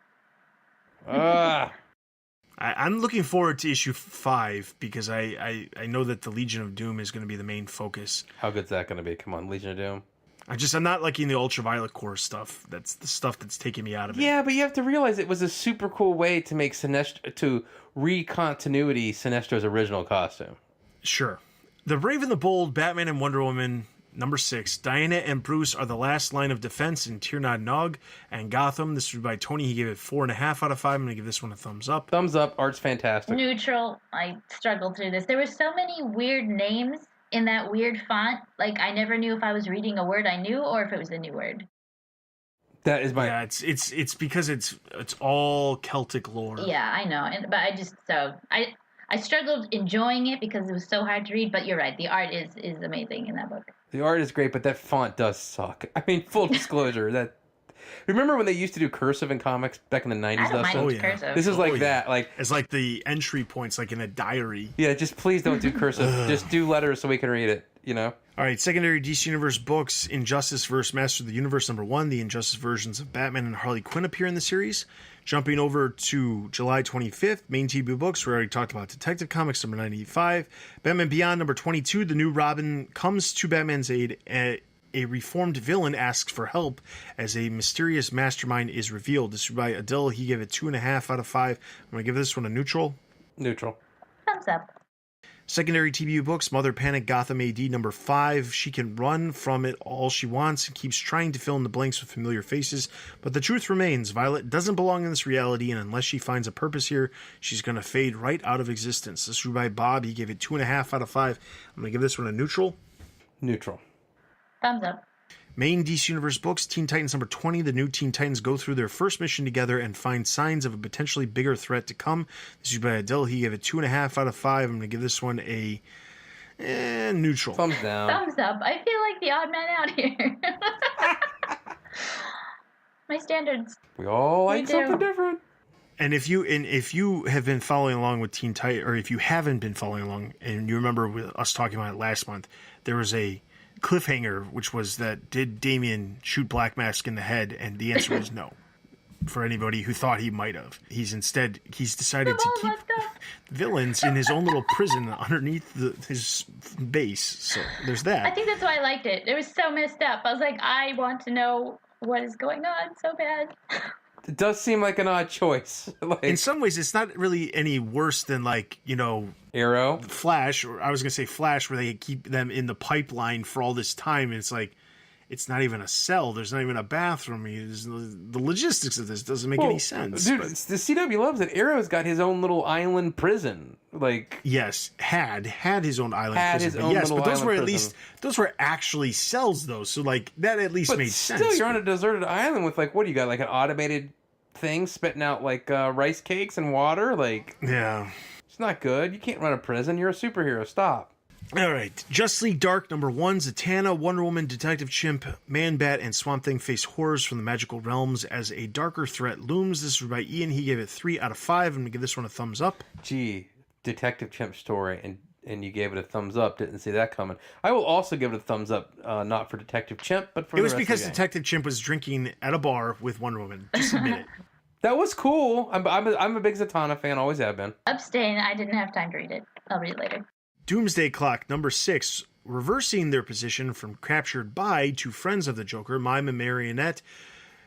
I'm looking forward to issue 5 because I know that the Legion of Doom is going to be the main focus. How good's that going to be? Come on, Legion of Doom. I'm not liking the Ultraviolet Corps stuff. That's the stuff that's taking me out of it. Yeah, but you have to realize it was a super cool way to make to re-continuity Sinestro's original costume. Sure. The Brave and the Bold, Batman and Wonder Woman, number 6. Diana and Bruce are the last line of defense in Tir-Na Nog and Gotham. This was by Tony. He gave it 4.5 out of 5. I'm going to give this one a thumbs up. Thumbs up. Art's fantastic. Neutral. I struggled through this. There were so many weird names in that weird font. Like, I never knew if I was reading a word I knew or if it was a new word. That is my... Yeah, it's because it's all Celtic lore. Yeah, I know. But I struggled enjoying it because it was so hard to read, but you're right. The art is amazing in that book. The art is great, but that font does suck. I mean, full disclosure, Remember when they used to do cursive in comics back in the 90s? I don't mind yeah. cursive. This is like that. Like, It's like the entry points, like in a diary. yeah, just please don't do cursive. Just do letters so we can read it, you know? All right, secondary DC Universe books. Injustice vs. Master of the Universe #1. The Injustice versions of Batman and Harley Quinn appear in the series. Jumping over to July 25th, main TBU books. We already talked about Detective Comics #95. Batman Beyond #22. The new Robin comes to Batman's aid. A reformed villain asks for help as a mysterious mastermind is revealed. This is by Adil. He gave it 2.5 out of 5. I'm going to give this one a neutral. Neutral. Thumbs up. Secondary TBU books, Mother Panic, Gotham AD #5. She can run from it all she wants and keeps trying to fill in the blanks with familiar faces. But the truth remains, Violet doesn't belong in this reality, and unless she finds a purpose here, she's going to fade right out of existence. This is by Bob. He gave it 2.5 out of 5. I'm going to give this one a neutral. Neutral. Thumbs up. Main DC Universe books, Teen Titans #20. The new Teen Titans go through their first mission together and find signs of a potentially bigger threat to come. This is by Adele. He gave it 2.5 out of 5. I'm going to give this one a neutral. Thumbs down. Thumbs up. I feel like the odd man out here. My standards. We all like do. something different. And if you have been following along with Teen Titans, or if you haven't been following along, and you remember with us talking about it last month, there was a cliffhanger, which was that did Damian shoot Black Mask in the head? And the answer was no. For anybody who thought he might have, he's decided to keep villains in his own little prison underneath his base. So there's that. I think that's why I liked it. It was so messed up. I was like, I want to know what is going on so bad. It does seem like an odd choice. Like, in some ways, it's not really any worse than, like, you know, Arrow, Flash, or I was going to say Flash, where they keep them in the pipeline for all this time. And it's like, it's not even a cell. There's not even a bathroom. The logistics of this doesn't make any sense. Dude, but the CW loves it. Arrow's got his own little island prison. Like, yes, had his own island Had prison. his But own yes, little but those island were at prison. least, those were actually cells, though. So, like, that at least but made still, sense. you're on a deserted island with, like, what do you got? Like an automated thing spitting out, like, rice cakes and water? Like, Yeah. it's not good. You can't run a prison. You're a superhero. Stop. All right. Justice League Dark #1. Zatanna, Wonder Woman, Detective Chimp, Man-Bat, and Swamp Thing face horrors from the magical realms as a darker threat looms. This was by Ian. He gave it 3 out of 5. I'm going to give this one a thumbs up. Gee, Detective Chimp story, and you gave it a thumbs up. Didn't see that coming. I will also give it a thumbs up, not for Detective Chimp, but for It the was rest because of the gang. Detective Chimp was drinking at a bar with Wonder Woman. Just admit it. That was cool. I'm a big Zatanna fan. Always have been. Abstain. I didn't have time to read it. I'll read it later. Doomsday Clock #6, reversing their position from captured by to friends of the Joker, Mime and Marionette,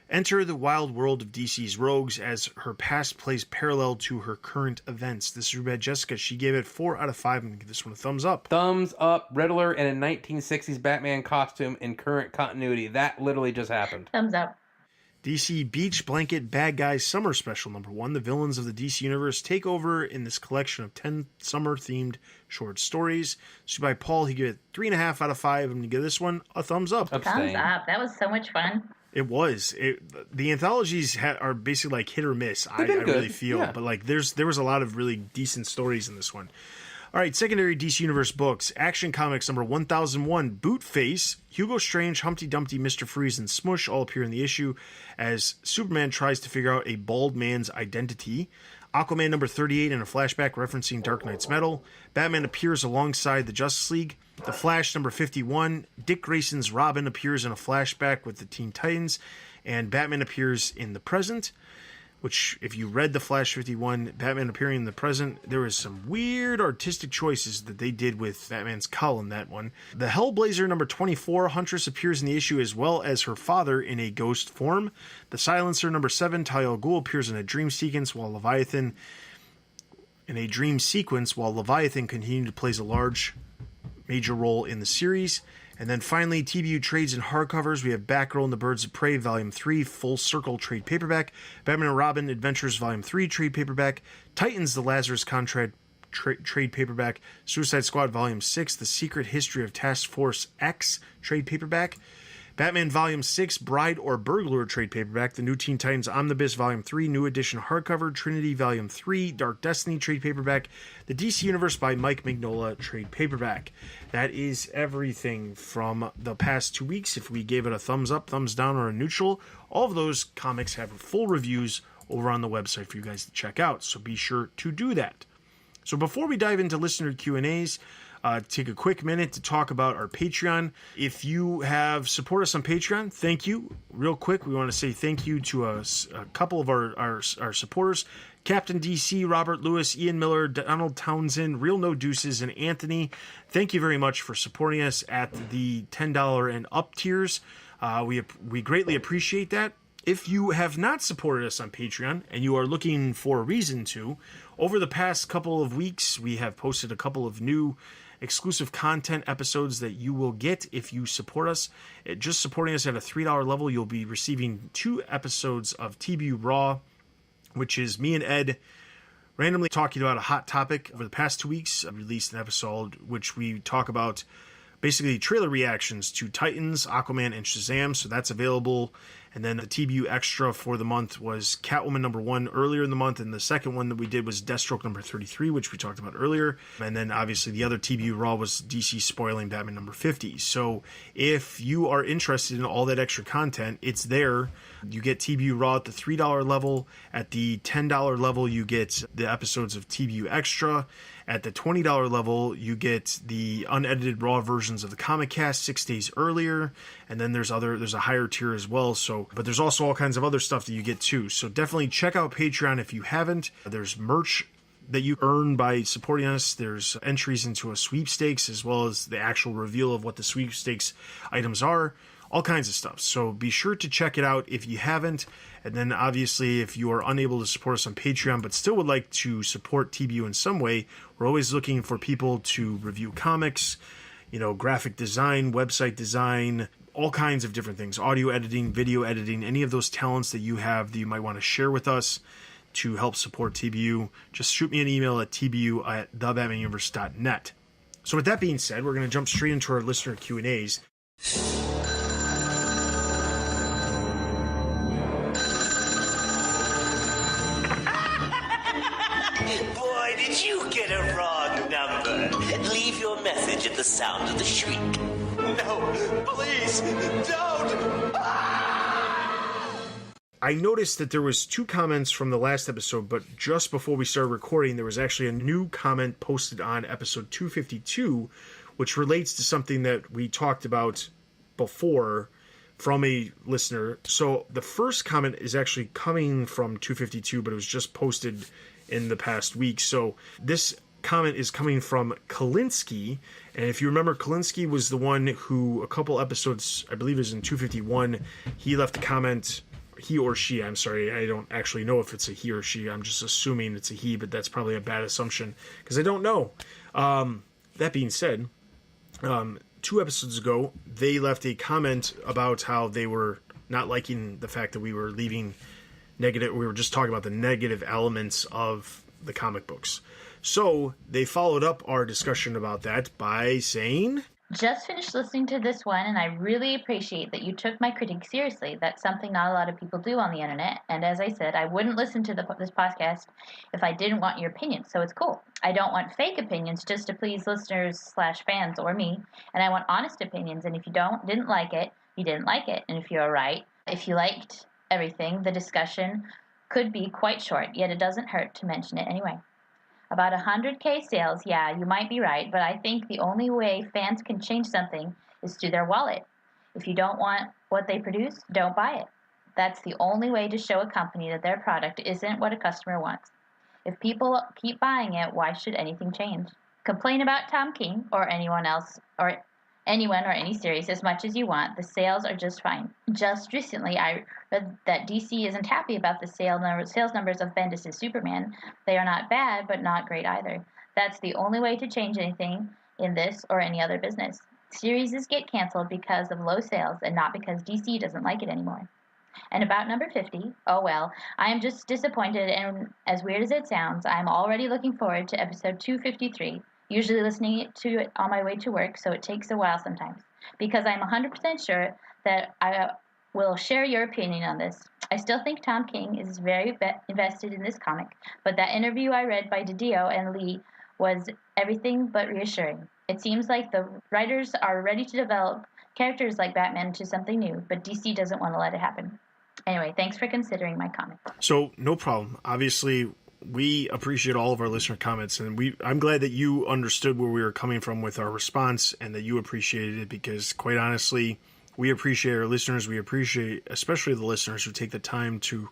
enter the wild world of DC's rogues as her past plays parallel to her current events. This is by Jessica. She gave it 4 out of 5. I'm going to give this one a thumbs up. Thumbs up. Riddler in a 1960s Batman costume in current continuity. That literally just happened. Thumbs up. DC Beach Blanket Bad Guys Summer Special #1. The villains of the DC Universe take over in this collection of 10 summer-themed short stories. This is by Paul. He gave it 3.5 out of 5. I'm going to give this one a thumbs up. Thumbs Abstain. up. That was so much fun. It was. The anthologies are basically like hit or miss. I been really good, feel, yeah. but like there was a lot of really decent stories in this one. All right, secondary DC Universe books. Action Comics #1001. Bootface, Hugo Strange, Humpty Dumpty, Mr. Freeze, and Smush all appear in the issue as Superman tries to figure out a bald man's identity. Aquaman #38 in a flashback referencing Dark Knight's Metal. Batman appears alongside the Justice League. The Flash #51. Dick Grayson's Robin appears in a flashback with the Teen Titans. And Batman appears in the present. Which, if you read the Flash 51, Batman appearing in the present, there was some weird artistic choices that they did with Batman's cowl in that one. The Hellblazer #24, Huntress appears in the issue as well as her father in a ghost form. The Silencer #7, Talia al Ghul appears in a dream sequence while Leviathan continued to play a major role in the series. And then finally, TBU trades and hardcovers. We have Batgirl and the Birds of Prey, Volume 3, Full Circle trade paperback. Batman and Robin Adventures, Volume 3, trade paperback. Titans, the Lazarus Contract trade paperback. Suicide Squad, Volume 6, The Secret History of Task Force X trade paperback. Batman Volume 6, Bride or Burglar trade paperback, the new Teen Titans Omnibus Volume 3, new edition hardcover, Trinity Volume 3, Dark Destiny trade paperback, the DC Universe by Mike Mignola trade paperback. That is everything from the past 2 weeks. If we gave it a thumbs up, thumbs down, or a neutral, all of those comics have full reviews over on the website for you guys to check out, so be sure to do that. So before we dive into listener Q&As, take a quick minute to talk about our Patreon. If you have supported us on Patreon, thank you. Real quick, we want to say thank you to a couple of our supporters. Captain DC, Robert Lewis, Ian Miller, Donald Townsend, Real No Deuces, and Anthony. Thank you very much for supporting us at the $10 and up tiers. We greatly appreciate that. If you have not supported us on Patreon and you are looking for a reason to, over the past couple of weeks, we have posted a couple of new exclusive content episodes that you will get if you support us. Just supporting us at a $3 level, you'll be receiving 2 episodes of TBU Raw, which is me and Ed randomly talking about a hot topic. Over the past 2 weeks, I released an episode which we talk about basically trailer reactions to Titans, Aquaman, and Shazam, so that's available. And then the TBU Extra for the month was Catwoman number 1 earlier in the month, and the second one that we did was Deathstroke number 33, which we talked about earlier. And then obviously the other TBU Raw was DC spoiling Batman number 50. So if you are interested in all that extra content, it's there. You get TBU Raw at the $3 level. At the $10 level, you get the episodes of TBU Extra. At the $20 level, you get the unedited Raw versions of the Comic Cast 6 days earlier, and then there's a higher tier as well. So, but there's also all kinds of other stuff that you get too. So definitely check out Patreon if you haven't. There's merch that you earn by supporting us. There's entries into a sweepstakes as well as the actual reveal of what the sweepstakes items are. All kinds of stuff. So be sure to check it out if you haven't. And then obviously if you are unable to support us on Patreon but still would like to support TBU in some way, we're always looking for people to review comics, graphic design, website design, all kinds of different things, audio editing, video editing, any of those talents that you have that you might want to share with us to help support TBU. Just shoot me an email at tbu@thebatmanuniverse.net. So with that being said, we're going to jump straight into our listener Q&As. Boy, did you get a wrong number. Leave your message at the sound of the shriek. No, please, don't! I noticed that there was 2 comments from the last episode, but just before we started recording, there was actually a new comment posted on episode 252, which relates to something that we talked about before from a listener. So the first comment is actually coming from 252, but it was just posted in the past week. So this comment is coming from Kalinsky, and if you remember, Kalinsky was the one who a couple episodes, I believe it was in 251, he left a comment, he or she, I'm sorry, I don't actually know if it's a he or she, I'm just assuming it's a he, but that's probably a bad assumption, because I don't know. That being said, 2 episodes ago, they left a comment about how they were not liking the fact that we were leaving negative, we were just talking about the negative elements of the comic books. So they followed up our discussion about that by saying, Just finished listening to this one, and I really appreciate that you took my critique seriously. That's something not a lot of people do on the internet. And as I said, I wouldn't listen to this podcast if I didn't want your opinion. So it's cool. I don't want fake opinions just to please listeners/fans or me. And I want honest opinions. And if you didn't like it, you didn't like it. And if you're right, if you liked everything, the discussion could be quite short, yet it doesn't hurt to mention it anyway. About 100K sales, yeah, you might be right, but I think the only way fans can change something is through their wallet. If you don't want what they produce, don't buy it. That's the only way to show a company that their product isn't what a customer wants. If people keep buying it, why should anything change? Complain about Tom King or anyone else or anyone or any series as much as you want. The sales are just fine. Just recently, I read that DC isn't happy about the sales numbers of Bendis' Superman. They are not bad, but not great either. That's the only way to change anything in this or any other business. Series get canceled because of low sales and not because DC doesn't like it anymore. And about number 50, oh well, I am just disappointed, and as weird as it sounds, I am already looking forward to episode 253. Usually listening to it on my way to work, so it takes a while sometimes. because I'm 100% sure that I will share your opinion on this. I still think Tom King is very invested in this comic, but that interview I read by DiDio and Lee was everything but reassuring. It seems like the writers are ready to develop characters like Batman into something new, but DC doesn't want to let it happen. Anyway, thanks for considering my comment. So, no problem. Obviously, we appreciate all of our listener comments, and I'm glad that you understood where we were coming from with our response and that you appreciated it, because quite honestly, we appreciate our listeners. We appreciate especially the listeners who take the time to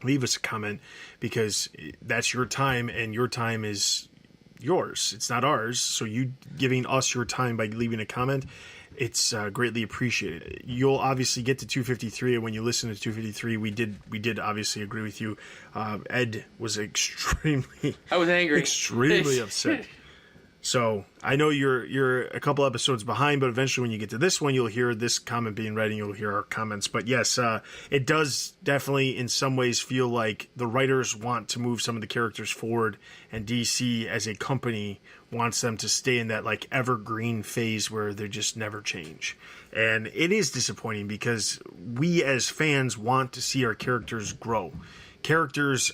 leave us a comment, because that's your time, and your time is yours. It's not ours. So you giving us your time by leaving a comment, it's greatly appreciated. You'll obviously get to 253, and when you listen to 253, we did obviously agree with you. Ed was extremely, I was angry, extremely upset. So I know you're a couple episodes behind, but eventually when you get to this one, you'll hear this comment being read and you'll hear our comments. But yes, it does definitely in some ways feel like the writers want to move some of the characters forward, and DC as a company wants them to stay in that like evergreen phase where they just never change. And it is disappointing because we as fans want to see our characters grow. Characters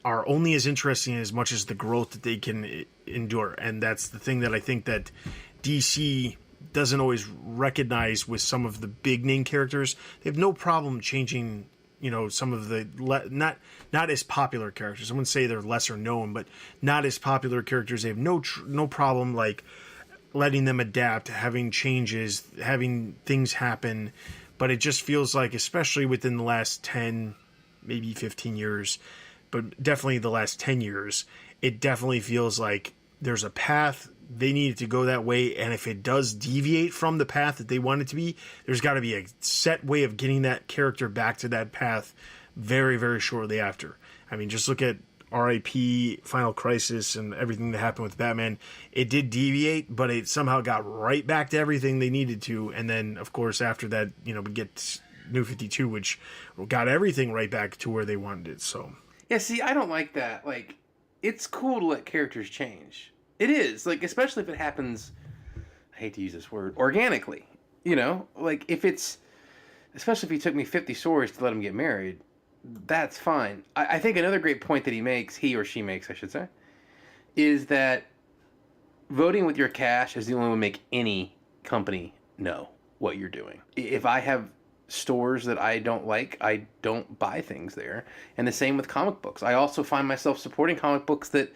are only as interesting as much as the growth that they can endure. And that's the thing that I think that DC doesn't always recognize with some of the big name characters. They have no problem changing, some of the not as popular characters. I wouldn't say they're lesser known, but not as popular characters. They have no problem like letting them adapt, having changes, having things happen. But it just feels like, especially within the last 10, maybe 15 years, but definitely the last 10 years, it definitely feels like there's a path. They need to go that way, and if it does deviate from the path that they want it to be, there's got to be a set way of getting that character back to that path very, very shortly after. I mean, just look at R.I.P., Final Crisis, and everything that happened with Batman. It did deviate, but it somehow got right back to everything they needed to, and then, of course, after that, we get New 52, which got everything right back to where they wanted it, so... Yeah, see, I don't like that. Like, it's cool to let characters change. It is. Like, especially if it happens, I hate to use this word, organically. Like, especially if he took me 50 stories to let him get married, that's fine. I think another great point that he or she makes, I should say, is that voting with your cash is the only way to make any company know what you're doing. If I have stores that I don't like, I don't buy things there. And the same with comic books. I also find myself supporting comic books that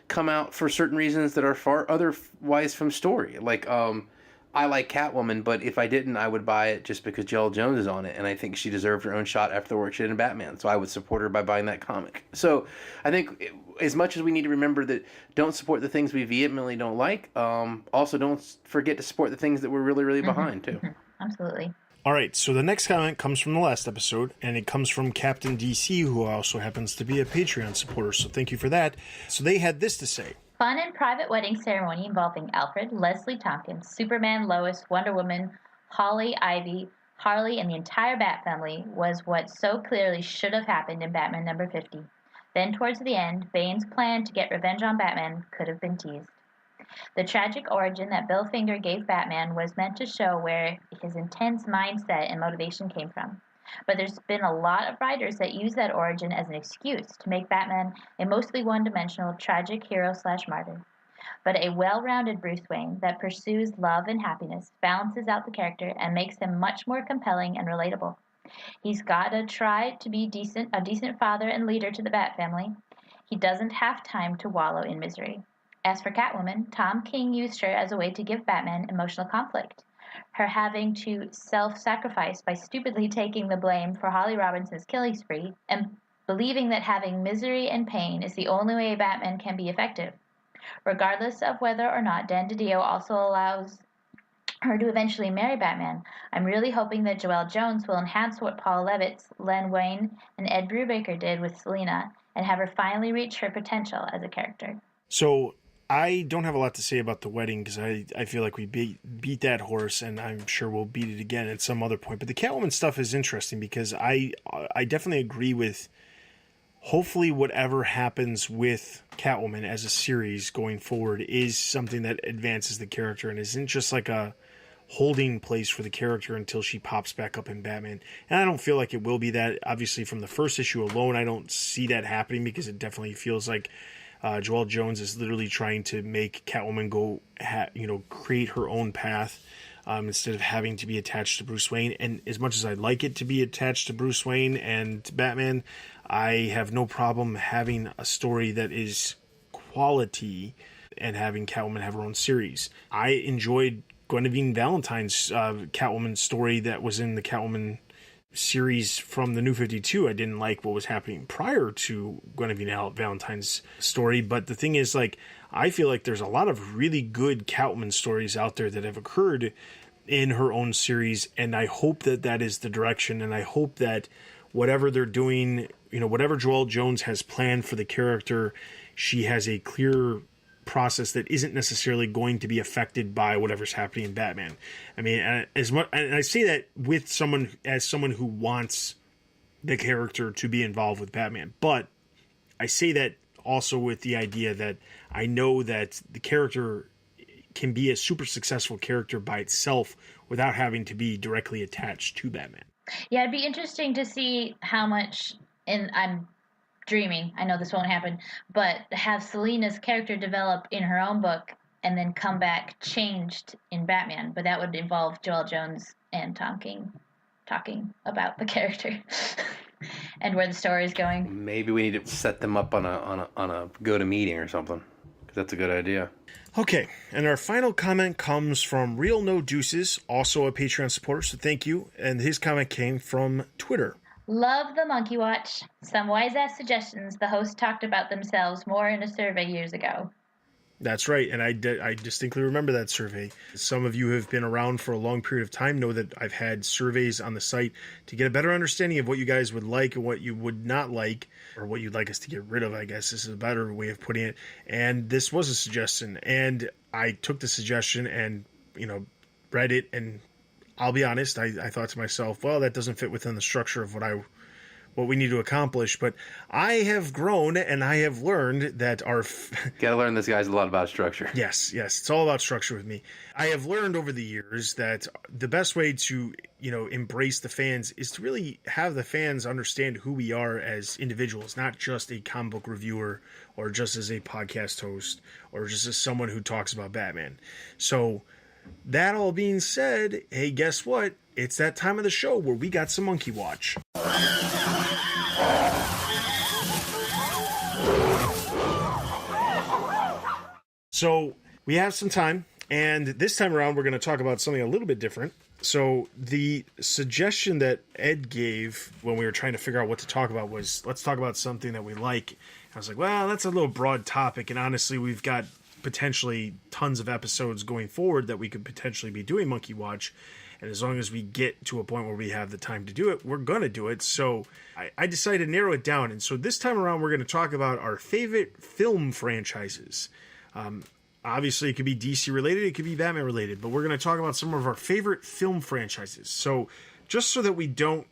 come out for certain reasons that are far otherwise from story. Like, I like Catwoman, but if I didn't, I would buy it just because Jill Jones is on it, and I think she deserved her own shot after the work she did in Batman, so I would support her by buying that comic. So I think as much as we need to remember that don't support the things we vehemently don't like, also don't forget to support the things that we're really, really behind, too. Absolutely. All right, so the next comment comes from the last episode, and it comes from Captain DC, who also happens to be a Patreon supporter, so thank you for that. So they had this to say. Fun and private wedding ceremony involving Alfred, Leslie Tompkins, Superman, Lois, Wonder Woman, Holly, Ivy, Harley, and the entire Bat family was what so clearly should have happened in Batman number 50. Then towards the end, Bane's plan to get revenge on Batman could have been teased. The tragic origin that Bill Finger gave Batman was meant to show where his intense mindset and motivation came from. But there's been a lot of writers that use that origin as an excuse to make Batman a mostly one-dimensional tragic hero/martyr. But a well-rounded Bruce Wayne that pursues love and happiness balances out the character and makes him much more compelling and relatable. He's got to try to be a decent father and leader to the Bat family. He doesn't have time to wallow in misery. As for Catwoman, Tom King used her as a way to give Batman emotional conflict. Her having to self-sacrifice by stupidly taking the blame for Holly Robinson's killing spree and believing that having misery and pain is the only way Batman can be effective. Regardless of whether or not Dan DiDio also allows her to eventually marry Batman, I'm really hoping that Joelle Jones will enhance what Paul Levitz, Len Wein, and Ed Brubaker did with Selina and have her finally reach her potential as a character. So I don't have a lot to say about the wedding because I feel like we beat that horse, and I'm sure we'll beat it again at some other point. But the Catwoman stuff is interesting because I definitely agree with hopefully whatever happens with Catwoman as a series going forward is something that advances the character and isn't just like a holding place for the character until she pops back up in Batman. And I don't feel like it will be that. Obviously, from the first issue alone, I don't see that happening because it definitely feels like Joelle Jones is literally trying to make Catwoman go, create her own path instead of having to be attached to Bruce Wayne. And as much as I'd like it to be attached to Bruce Wayne and Batman, I have no problem having a story that is quality and having Catwoman have her own series. I enjoyed Guinevere Valentine's Catwoman story that was in the Catwoman series from the New 52. I didn't like what was happening prior to Guinevere Valentine's story, but the thing is, like, I feel like there's a lot of really good Catwoman stories out there that have occurred in her own series, and I hope that that is the direction, and I hope that whatever they're doing, whatever Joelle Jones has planned for the character, she has a clear process that isn't necessarily going to be affected by whatever's happening in Batman. I mean, as much, and I say that with someone who wants the character to be involved with Batman, but I say that also with the idea that I know that the character can be a super successful character by itself without having to be directly attached to Batman. Yeah, it'd be interesting to see how much, and I'm dreaming, I know this won't happen, but have Selina's character develop in her own book and then come back changed in Batman. But that would involve Joelle Jones and Tom King talking about the character and where the story is going. Maybe we need to set them up on a go-to meeting or something, because that's a good idea. Okay, and our final comment comes from Real No Deuces, also a Patreon supporter, so thank you. And his comment came from Twitter. Love the Monkey Watch. Some wise-ass suggestions the host talked about themselves more in a survey years ago. That's right, and I distinctly remember that survey. Some of you who have been around for a long period of time know that I've had surveys on the site to get a better understanding of what you guys would like and what you would not like, or what you'd like us to get rid of, I guess. This is a better way of putting it. And this was a suggestion, and I took the suggestion and, read it, and I'll be honest, I thought to myself, well, that doesn't fit within the structure of what we need to accomplish. But I have grown and I have learned that Gotta learn this guy's a lot about structure. Yes. It's all about structure with me. I have learned over the years that the best way to, embrace the fans is to really have the fans understand who we are as individuals, not just a comic book reviewer or just as a podcast host or just as someone who talks about Batman. So that all being said, hey, guess what? It's that time of the show where we got some Monkey Watch. So we have some time, and this time around we're going to talk about something a little bit different. So the suggestion that Ed gave when we were trying to figure out what to talk about was, let's talk about something that we like. I was like, well, that's a little broad topic, and honestly, we've got potentially tons of episodes going forward that we could potentially be doing Monkey Watch, and as long as we get to a point where we have the time to do it, we're going to do it. So I decided to narrow it down, and so this time around we're going to talk about our favorite film franchises. Obviously, it could be DC related, it could be Batman related, but we're going to talk about some of our favorite film franchises. So just so that we don't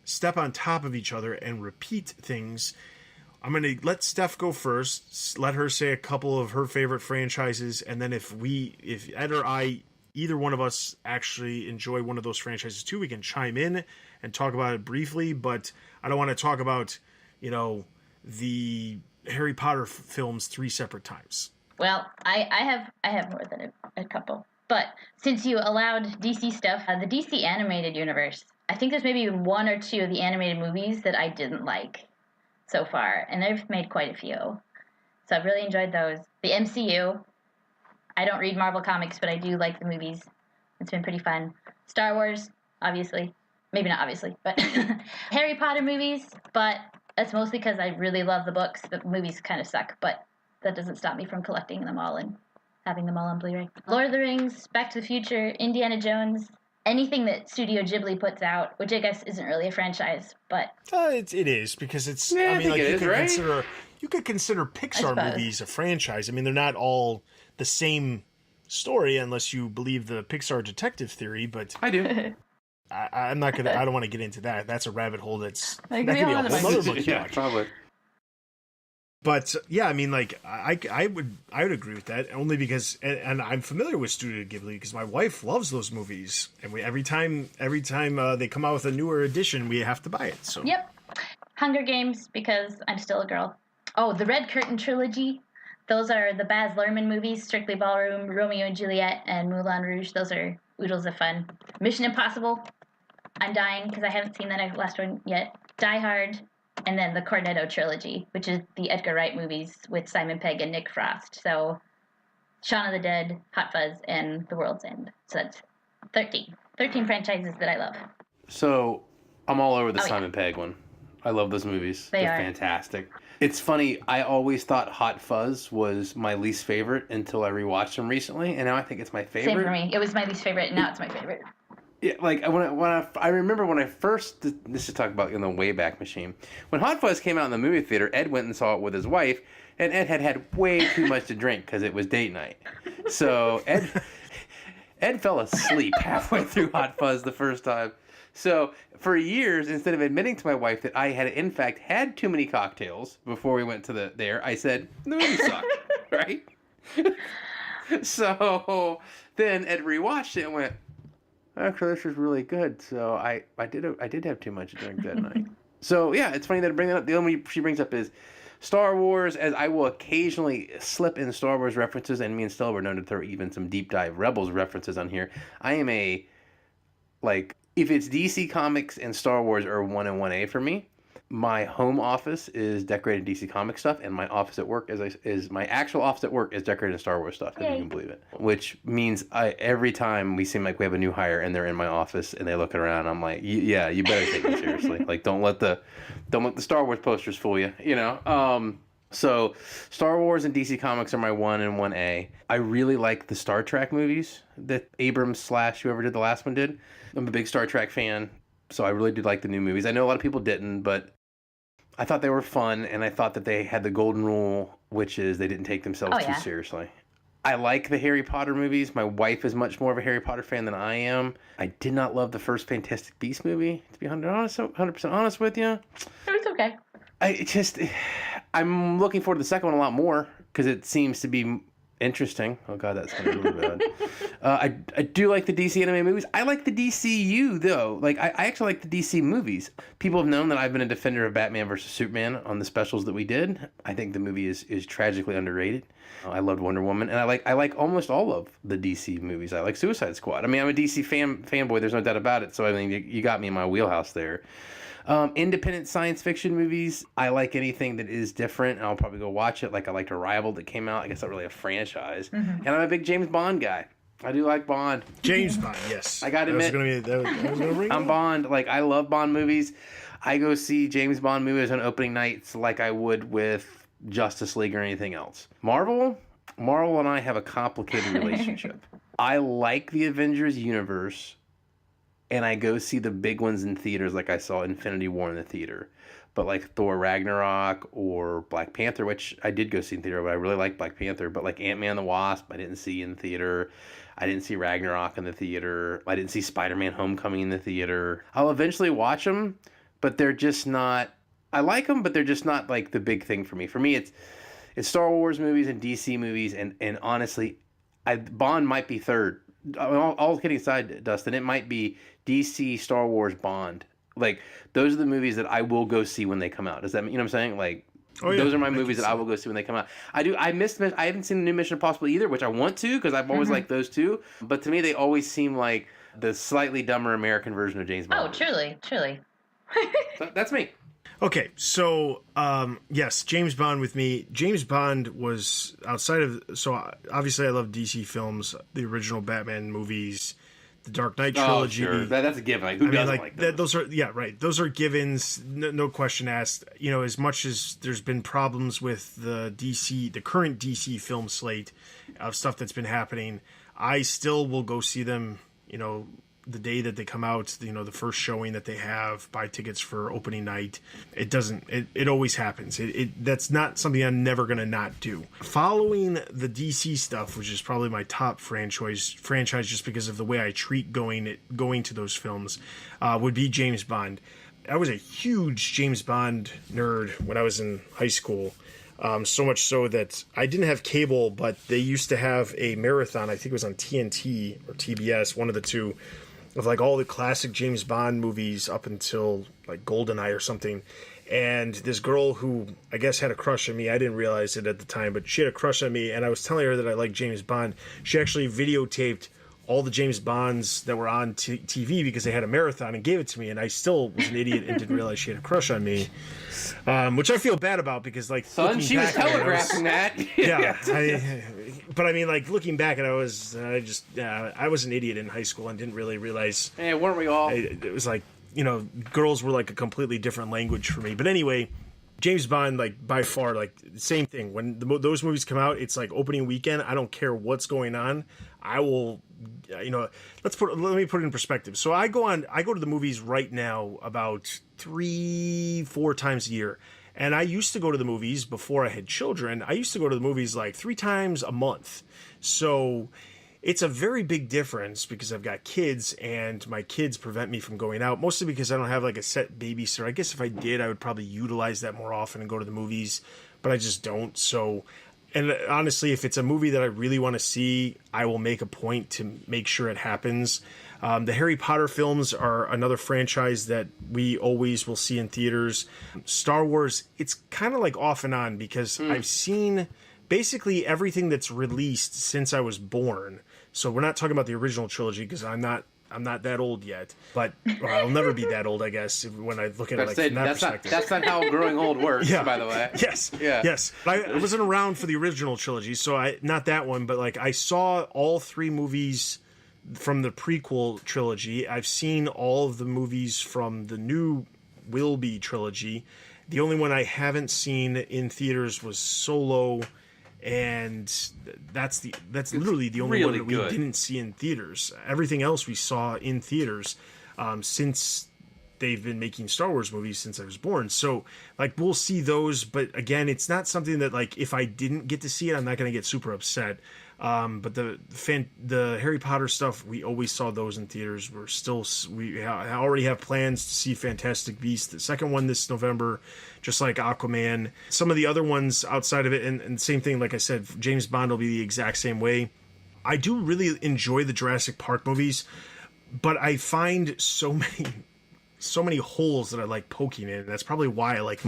step on top of each other and repeat things, I'm going to let Steph go first, let her say a couple of her favorite franchises, and then if Ed or I, either one of us actually enjoy one of those franchises too, we can chime in and talk about it briefly, but I don't want to talk about, the Harry Potter films 3 separate times. Well, I have more than a couple. But since you allowed DC stuff, the DC animated universe, I think there's maybe 1 or 2 of the animated movies that I didn't like so far, and they've made quite a few. So I've really enjoyed those. The MCU, I don't read Marvel comics, but I do like the movies. It's been pretty fun. Star Wars, obviously. Maybe not obviously, but Harry Potter movies, but that's mostly because I really love the books. The movies kind of suck, but that doesn't stop me from collecting them all and having them all on Blu-ray. Lord of the Rings, Back to the Future, Indiana Jones, anything that Studio Ghibli puts out, which I guess isn't really a franchise, but it is, because it's. Yeah, I mean, like, you could consider Pixar movies a franchise. I mean, they're not all the same story unless you believe the Pixar detective theory. But I do. I'm not gonna. I don't want to get into that. That's a rabbit hole. That could be a whole other monkey watch. Probably. But yeah, I mean, like I would agree with that only because, and I'm familiar with Studio Ghibli because my wife loves those movies, and every time they come out with a newer edition, we have to buy it. So Yep. Hunger Games because I'm still a girl. Oh, the Red Curtain trilogy. Those are the Baz Luhrmann movies: Strictly Ballroom, Romeo and Juliet, and Moulin Rouge. Those are oodles of fun. Mission Impossible. I'm dying because I haven't seen that last one yet. Die Hard. And then the Cornetto trilogy, which is the Edgar Wright movies with Simon Pegg and Nick Frost. So Shaun of the Dead, Hot Fuzz, and The World's End. So that's 13. 13 franchises that I love. So I'm all over the Simon Pegg one. I love those movies. They're fantastic. It's funny, I always thought Hot Fuzz was my least favorite until I rewatched them recently, and now I think it's my favorite. Same for me. It was my least favorite, and now it's my favorite. Yeah, like I remember when I first, this is talking about in the Wayback Machine, when Hot Fuzz came out in the movie theater, Ed went and saw it with his wife, and Ed had way too much to drink because it was date night. So Ed fell asleep halfway through Hot Fuzz the first time. So for years, instead of admitting to my wife that I had in fact had too many cocktails before we went to there, I said the movie sucked, right? So then Ed rewatched it and went, actually, this was really good. So I did have too much to drink that night. So yeah, it's funny that I bring that up. The only she brings up is Star Wars, as I will occasionally slip in Star Wars references, and me and Stella were known to throw even some deep dive Rebels references on here. I am if it's DC Comics and Star Wars are 1 and 1A for me. My home office is decorated DC Comics stuff, and my office at work is my actual office at work is decorated in Star Wars stuff, if you can believe it. Which means every time we seem like we have a new hire and they're in my office and they look around, I'm like, yeah, you better take me seriously. Like, don't let the Star Wars posters fool you, you know. So Star Wars and DC Comics are my 1 and 1A. I really like the Star Trek movies that Abrams / whoever did the last one did. I'm a big Star Trek fan, so I really do like the new movies. I know a lot of people didn't, but I thought they were fun, and I thought that they had the golden rule, which is they didn't take themselves too seriously. I like the Harry Potter movies. My wife is much more of a Harry Potter fan than I am. I did not love the first Fantastic Beasts movie, to be 100% honest with you. It was okay. I'm looking forward to the second one a lot more, because it seems to be interesting. Oh god, that's gonna be really bad. I do like the DC anime movies. I like the DCU though. Like I actually like the DC movies. People have known that I've been a defender of Batman versus Superman on the specials that we did. I think the movie is tragically underrated. I loved Wonder Woman, and I like almost all of the DC movies. I like Suicide Squad. I mean, I'm a DC fanboy. There's no doubt about it. So I mean, you got me in my wheelhouse there. Independent science fiction movies. I like anything that is different, and I'll probably go watch it. Like I liked Arrival that came out. I guess not really a franchise. Mm-hmm. And I'm a big James Bond guy. I do like Bond. James Bond, yes. I gotta admit, I'm Bond. Like I love Bond movies. I go see James Bond movies on opening nights like I would with Justice League or anything else. Marvel and I have a complicated relationship. I like the Avengers universe. And I go see the big ones in theaters, like I saw Infinity War in the theater. But like Thor Ragnarok or Black Panther, which I did go see in theater, but I really like Black Panther. But like Ant-Man and the Wasp, I didn't see in theater. I didn't see Ragnarok in the theater. I didn't see Spider-Man Homecoming in the theater. I'll eventually watch them, but they're just not... I like them, but they're just not like the big thing for me. For me, it's Star Wars movies and DC movies, and honestly, Bond might be third. All kidding aside, Dustin, it might be DC, Star Wars, Bond. Like, those are the movies that I will go see when they come out. Does that mean, you know what I'm saying? Like, those are my movies that I will go see when they come out. I haven't seen the new Mission Impossible either, which I want to, because I've always liked those two. But to me, they always seem like the slightly dumber American version of James Bond. Oh, truly. So that's me. Okay, so yes, James Bond with me. James Bond was outside of... So obviously I love DC films, the original Batman movies, the Dark Knight trilogy. Oh, sure. That's a given. Like, who doesn't like those? Those are, yeah, right. Those are givens, no question asked. You know, as much as there's been problems with the current DC film slate of stuff that's been happening, I still will go see them, you know, the day that they come out, you know, the first showing that they have, buy tickets for opening night. It always happens. That's not something I'm never going to not do. Following the DC stuff, which is probably my top franchise just because of the way I treat going to those films, would be James Bond. I was a huge James Bond nerd when I was in high school. So much so that I didn't have cable, but they used to have a marathon. I think it was on TNT or TBS, one of the two, of like all the classic James Bond movies up until like GoldenEye or something. And this girl who I guess had a crush on me, I didn't realize it at the time, but she had a crush on me, and I was telling her that I liked James Bond. She actually videotaped all the James Bonds that were on TV because they had a marathon and gave it to me, and I still was an idiot and didn't realize she had a crush on me, which I feel bad about because, like, son, she was telegraphing that. Yeah, but I mean, like, looking back, and I was an idiot in high school and didn't really realize. Hey, weren't we all? It was like, you know, girls were like a completely different language for me. But anyway, James Bond, like, by far, like, same thing. When those movies come out, it's like opening weekend. I don't care what's going on. I will, you know, let me put it in perspective. So I go to the movies right now about 3-4 times a year. And I used to go to the movies before I had children. I used to go to the movies like 3 times a month. So it's a very big difference because I've got kids and my kids prevent me from going out, mostly because I don't have like a set babysitter. I guess if I did, I would probably utilize that more often and go to the movies, but I just don't. So, and honestly, if it's a movie that I really want to see, I will make a point to make sure it happens. The Harry Potter films are another franchise that we always will see in theaters. Star Wars, it's kind of like off and on because I've seen basically everything that's released since I was born. So we're not talking about the original trilogy because I'm not that old yet, but I'll never be that old, I guess, when I look at it like from that perspective. That's not how growing old works, by the way. Yes. Yeah. Yes. I wasn't around for the original trilogy, so not that one, but like I saw all 3 movies from the prequel trilogy. I've seen all of the movies from the new Will Be trilogy. The only one I haven't seen in theaters was Solo, and that's literally the only one that we didn't see in theaters. Everything else we saw in theaters since they've been making Star Wars movies since I was born. So like we'll see those, but again, it's not something that like if I didn't get to see it, I'm not going to get super upset. But the Harry Potter stuff, we always saw those in theaters. We already have plans to see Fantastic Beasts, the second one this November, just like Aquaman. Some of the other ones outside of it, and same thing, like I said, James Bond will be the exact same way. I do really enjoy the Jurassic Park movies, but I find so many holes that I like poking in. That's probably why I like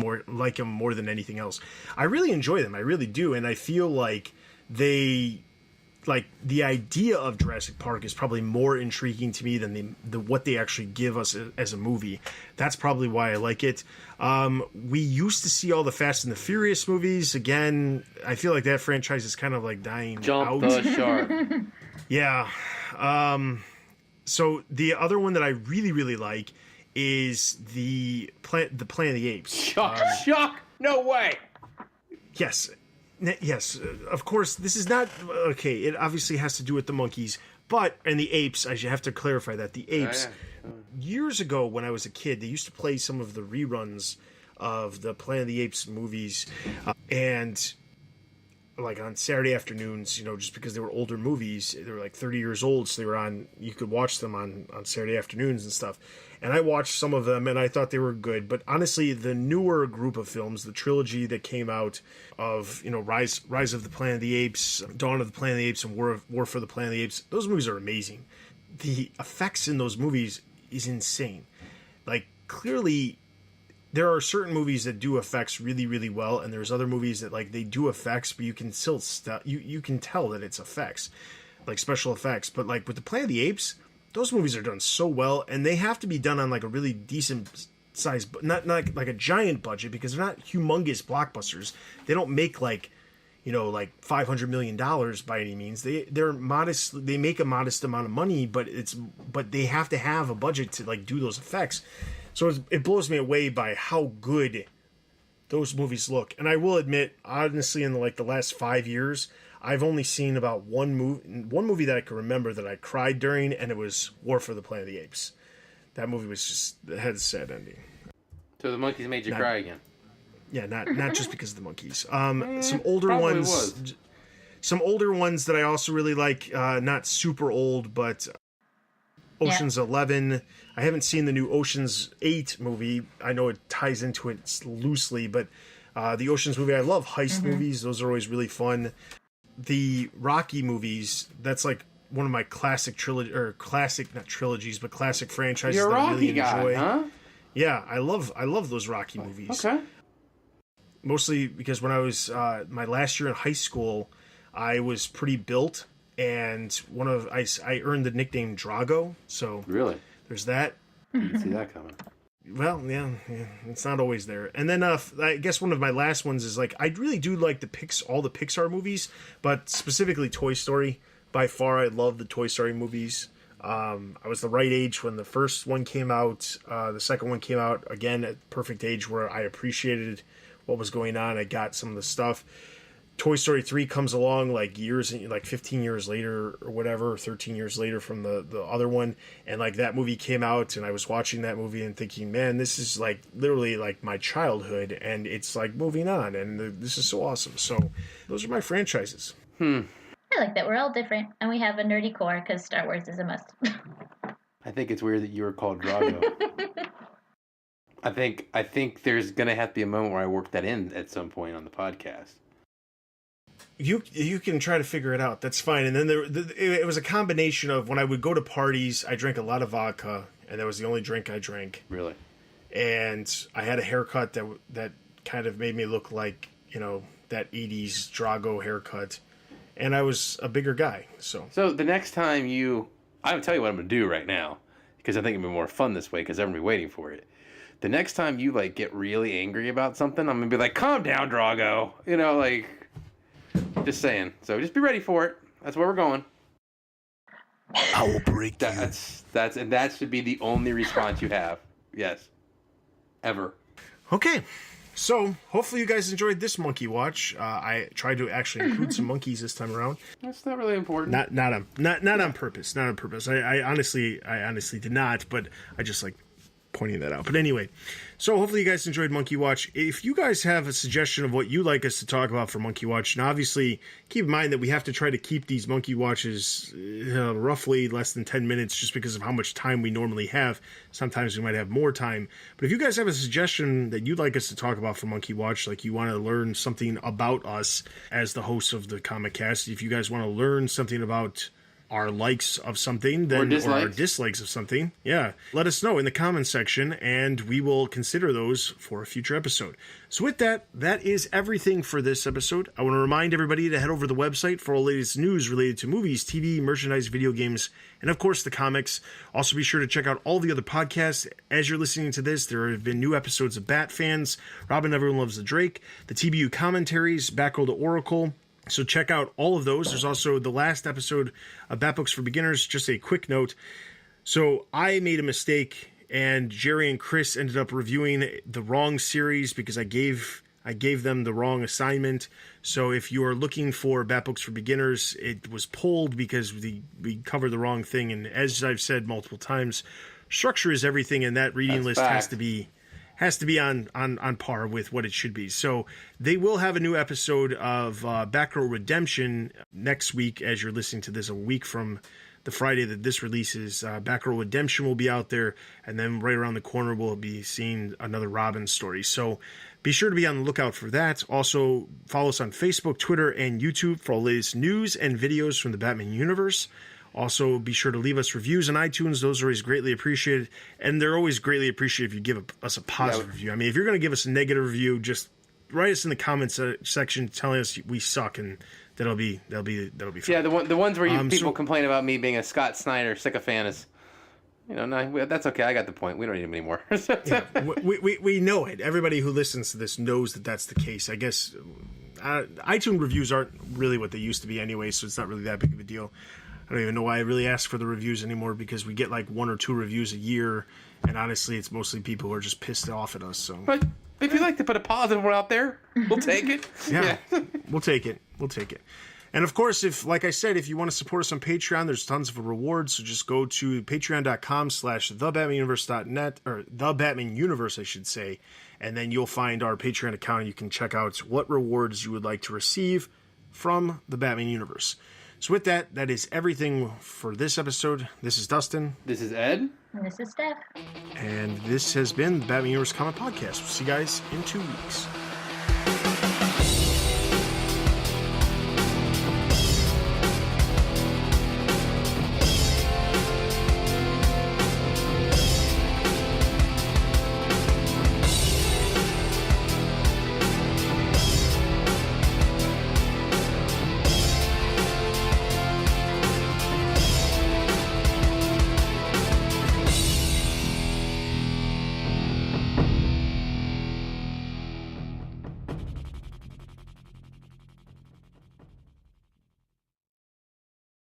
them more than anything else. I really enjoy them. I really do. And I feel like the idea of Jurassic Park is probably more intriguing to me than what they actually give us as a movie. That's probably why I like it. We used to see all the Fast and the Furious movies. Again, I feel like that franchise is kind of like dying Jump out. the shark. Yeah. So the other one that I really, really like is the Planet of the Apes. Shock! No way! Yes. Yes, of course, this is not... Okay, it obviously has to do with the monkeys, and the apes, I should have to clarify that. The apes, years ago when I was a kid, they used to play some of the reruns of the Planet of the Apes movies, and like on Saturday afternoons, you know, just because they were older movies, they were like 30 years old, so they were on... You could watch them on Saturday afternoons and stuff. And I watched some of them, and I thought they were good. But honestly, the newer group of films, the trilogy that came out of, you know, Rise of the Planet of the Apes, Dawn of the Planet of the Apes, and War for the Planet of the Apes, those movies are amazing. The effects in those movies is insane. Like, clearly, there are certain movies that do effects really, really well, and there's other movies that, like, they do effects, but you can still you can tell that it's effects, like special effects. But, like, with the Planet of the Apes, those movies are done so well, and they have to be done on like a really decent size, but not like a giant budget, because they're not humongous blockbusters. They don't make like, you know, like $500 million by any means. They're modest. They make a modest amount of money, but they have to have a budget to like do those effects. So it blows me away by how good those movies look. And I will admit, honestly, in the last 5 years, I've only seen about one movie that I can remember that I cried during, and it was War for the Planet of the Apes. That movie had a sad ending. So the monkeys made you cry again? Yeah, not just because of the monkeys. Some older ones. Some older ones that I also really like, not super old, but Ocean's 11. I haven't seen the new Ocean's 8 movie. I know it ties into it loosely, but The Ocean's movie, I love heist movies. Those are always really fun. The Rocky movies, that's like one of my classic classic franchises You're a that I Rocky really guy, enjoy. huh? Yeah, I love those Rocky movies. Okay. Mostly because when I was my last year in high school, I was pretty built, and I earned the nickname Drago. So Really? there's that. Didn't see that coming. Well, yeah, it's not always there. And then I guess one of my last ones is like I really do like all the Pixar movies, but specifically Toy Story. By far, I love the Toy Story movies. I was the right age when the first one came out. The second one came out again at the perfect age where I appreciated what was going on. I got some of the stuff. Toy Story 3 comes along like 15 years later or whatever, 13 years later from the other one. And like that movie came out and I was watching that movie and thinking, man, this is like literally like my childhood and it's like moving on and this is so awesome. So those are my franchises. I like that we're all different and we have a nerdy core because Star Wars is a must. I think it's weird that you were called Drago. I think there's going to have to be a moment where I work that in at some point on the podcast. You can try to figure it out. That's fine. And then it was a combination of when I would go to parties, I drank a lot of vodka, and that was the only drink I drank. Really? And I had a haircut that kind of made me look like, that 80s Drago haircut. And I was a bigger guy. So the next time I'm going to tell you what I'm going to do right now, because I think it'll be more fun this way because everyone will be waiting for it. The next time you like get really angry about something, I'm going to be like, calm down, Drago. Just saying. So just be ready for it. That's where we're going. I will break you. And that should be the only response you have. Yes. Ever. Okay. So hopefully you guys enjoyed this monkey watch. I tried to actually include some monkeys this time around. That's not really important. Not on purpose. Not on purpose. I honestly did not, but I just like pointing that out. But anyway, so hopefully you guys enjoyed Monkey Watch. If you guys have a suggestion of what you'd like us to talk about for Monkey Watch, and obviously keep in mind that we have to try to keep these Monkey Watches roughly less than 10 minutes just because of how much time we normally have. Sometimes we might have more time. But if you guys have a suggestion that you'd like us to talk about for Monkey Watch, like you want to learn something about us as the hosts of the Comic Cast, if you guys want to learn something about our likes of something or our dislikes of something, let us know in the comments section and we will consider those for a future episode. So with that is everything for this episode. I want to remind everybody to head over to the website for all the latest news related to movies, TV, merchandise, video games, and of course the comics. Also be sure to check out all the other podcasts. As you're listening to this, there have been new episodes of Bat Fans, Robin Everyone Loves the Drake, the TBU commentaries, Back Row to Oracle. So check out all of those. There's also the last episode of Bat Books for Beginners. Just a quick note. So I made a mistake, and Jerry and Chris ended up reviewing the wrong series because I gave them the wrong assignment. So if you are looking for Bat Books for Beginners, it was pulled because we covered the wrong thing. And as I've said multiple times, structure is everything, and that reading list has to be on par with what it should be. So they will have a new episode of Back Row Redemption next week as you're listening to this, a week from the Friday that this releases. Back Row Redemption will be out there, and then right around the corner we'll be seeing another Robin story. So be sure to be on the lookout for that. Also, follow us on Facebook, Twitter, and YouTube for all the latest news and videos from the Batman universe. Also, be sure to leave us reviews on iTunes. Those are always greatly appreciated. And they're always greatly appreciated if you give us a positive review. I mean, if you're going to give us a negative review, just write us in the comments section telling us we suck, and that'll be fine. Yeah, the ones where people complain about me being a Scott Snyder sycophant is, no, that's okay. I got the point. We don't need him anymore. we know it. Everybody who listens to this knows that that's the case. I guess iTunes reviews aren't really what they used to be anyway, so it's not really that big of a deal. I don't even know why I really ask for the reviews anymore because we get like 1 or 2 reviews a year, and honestly, it's mostly people who are just pissed off at us. So, but if you like to put a positive one out there, we'll take it. Yeah. We'll take it. And of course, if you want to support us on Patreon, there's tons of rewards. So just go to patreon.com/thebatmanuniverse.net or the Batman Universe, I should say, and then you'll find our Patreon account. And you can check out what rewards you would like to receive from the Batman Universe. So with that is everything for this episode. This is Dustin. This is Ed. And this is Steph. And this has been the Batman Universe Comic Podcast. We'll see you guys in 2 weeks.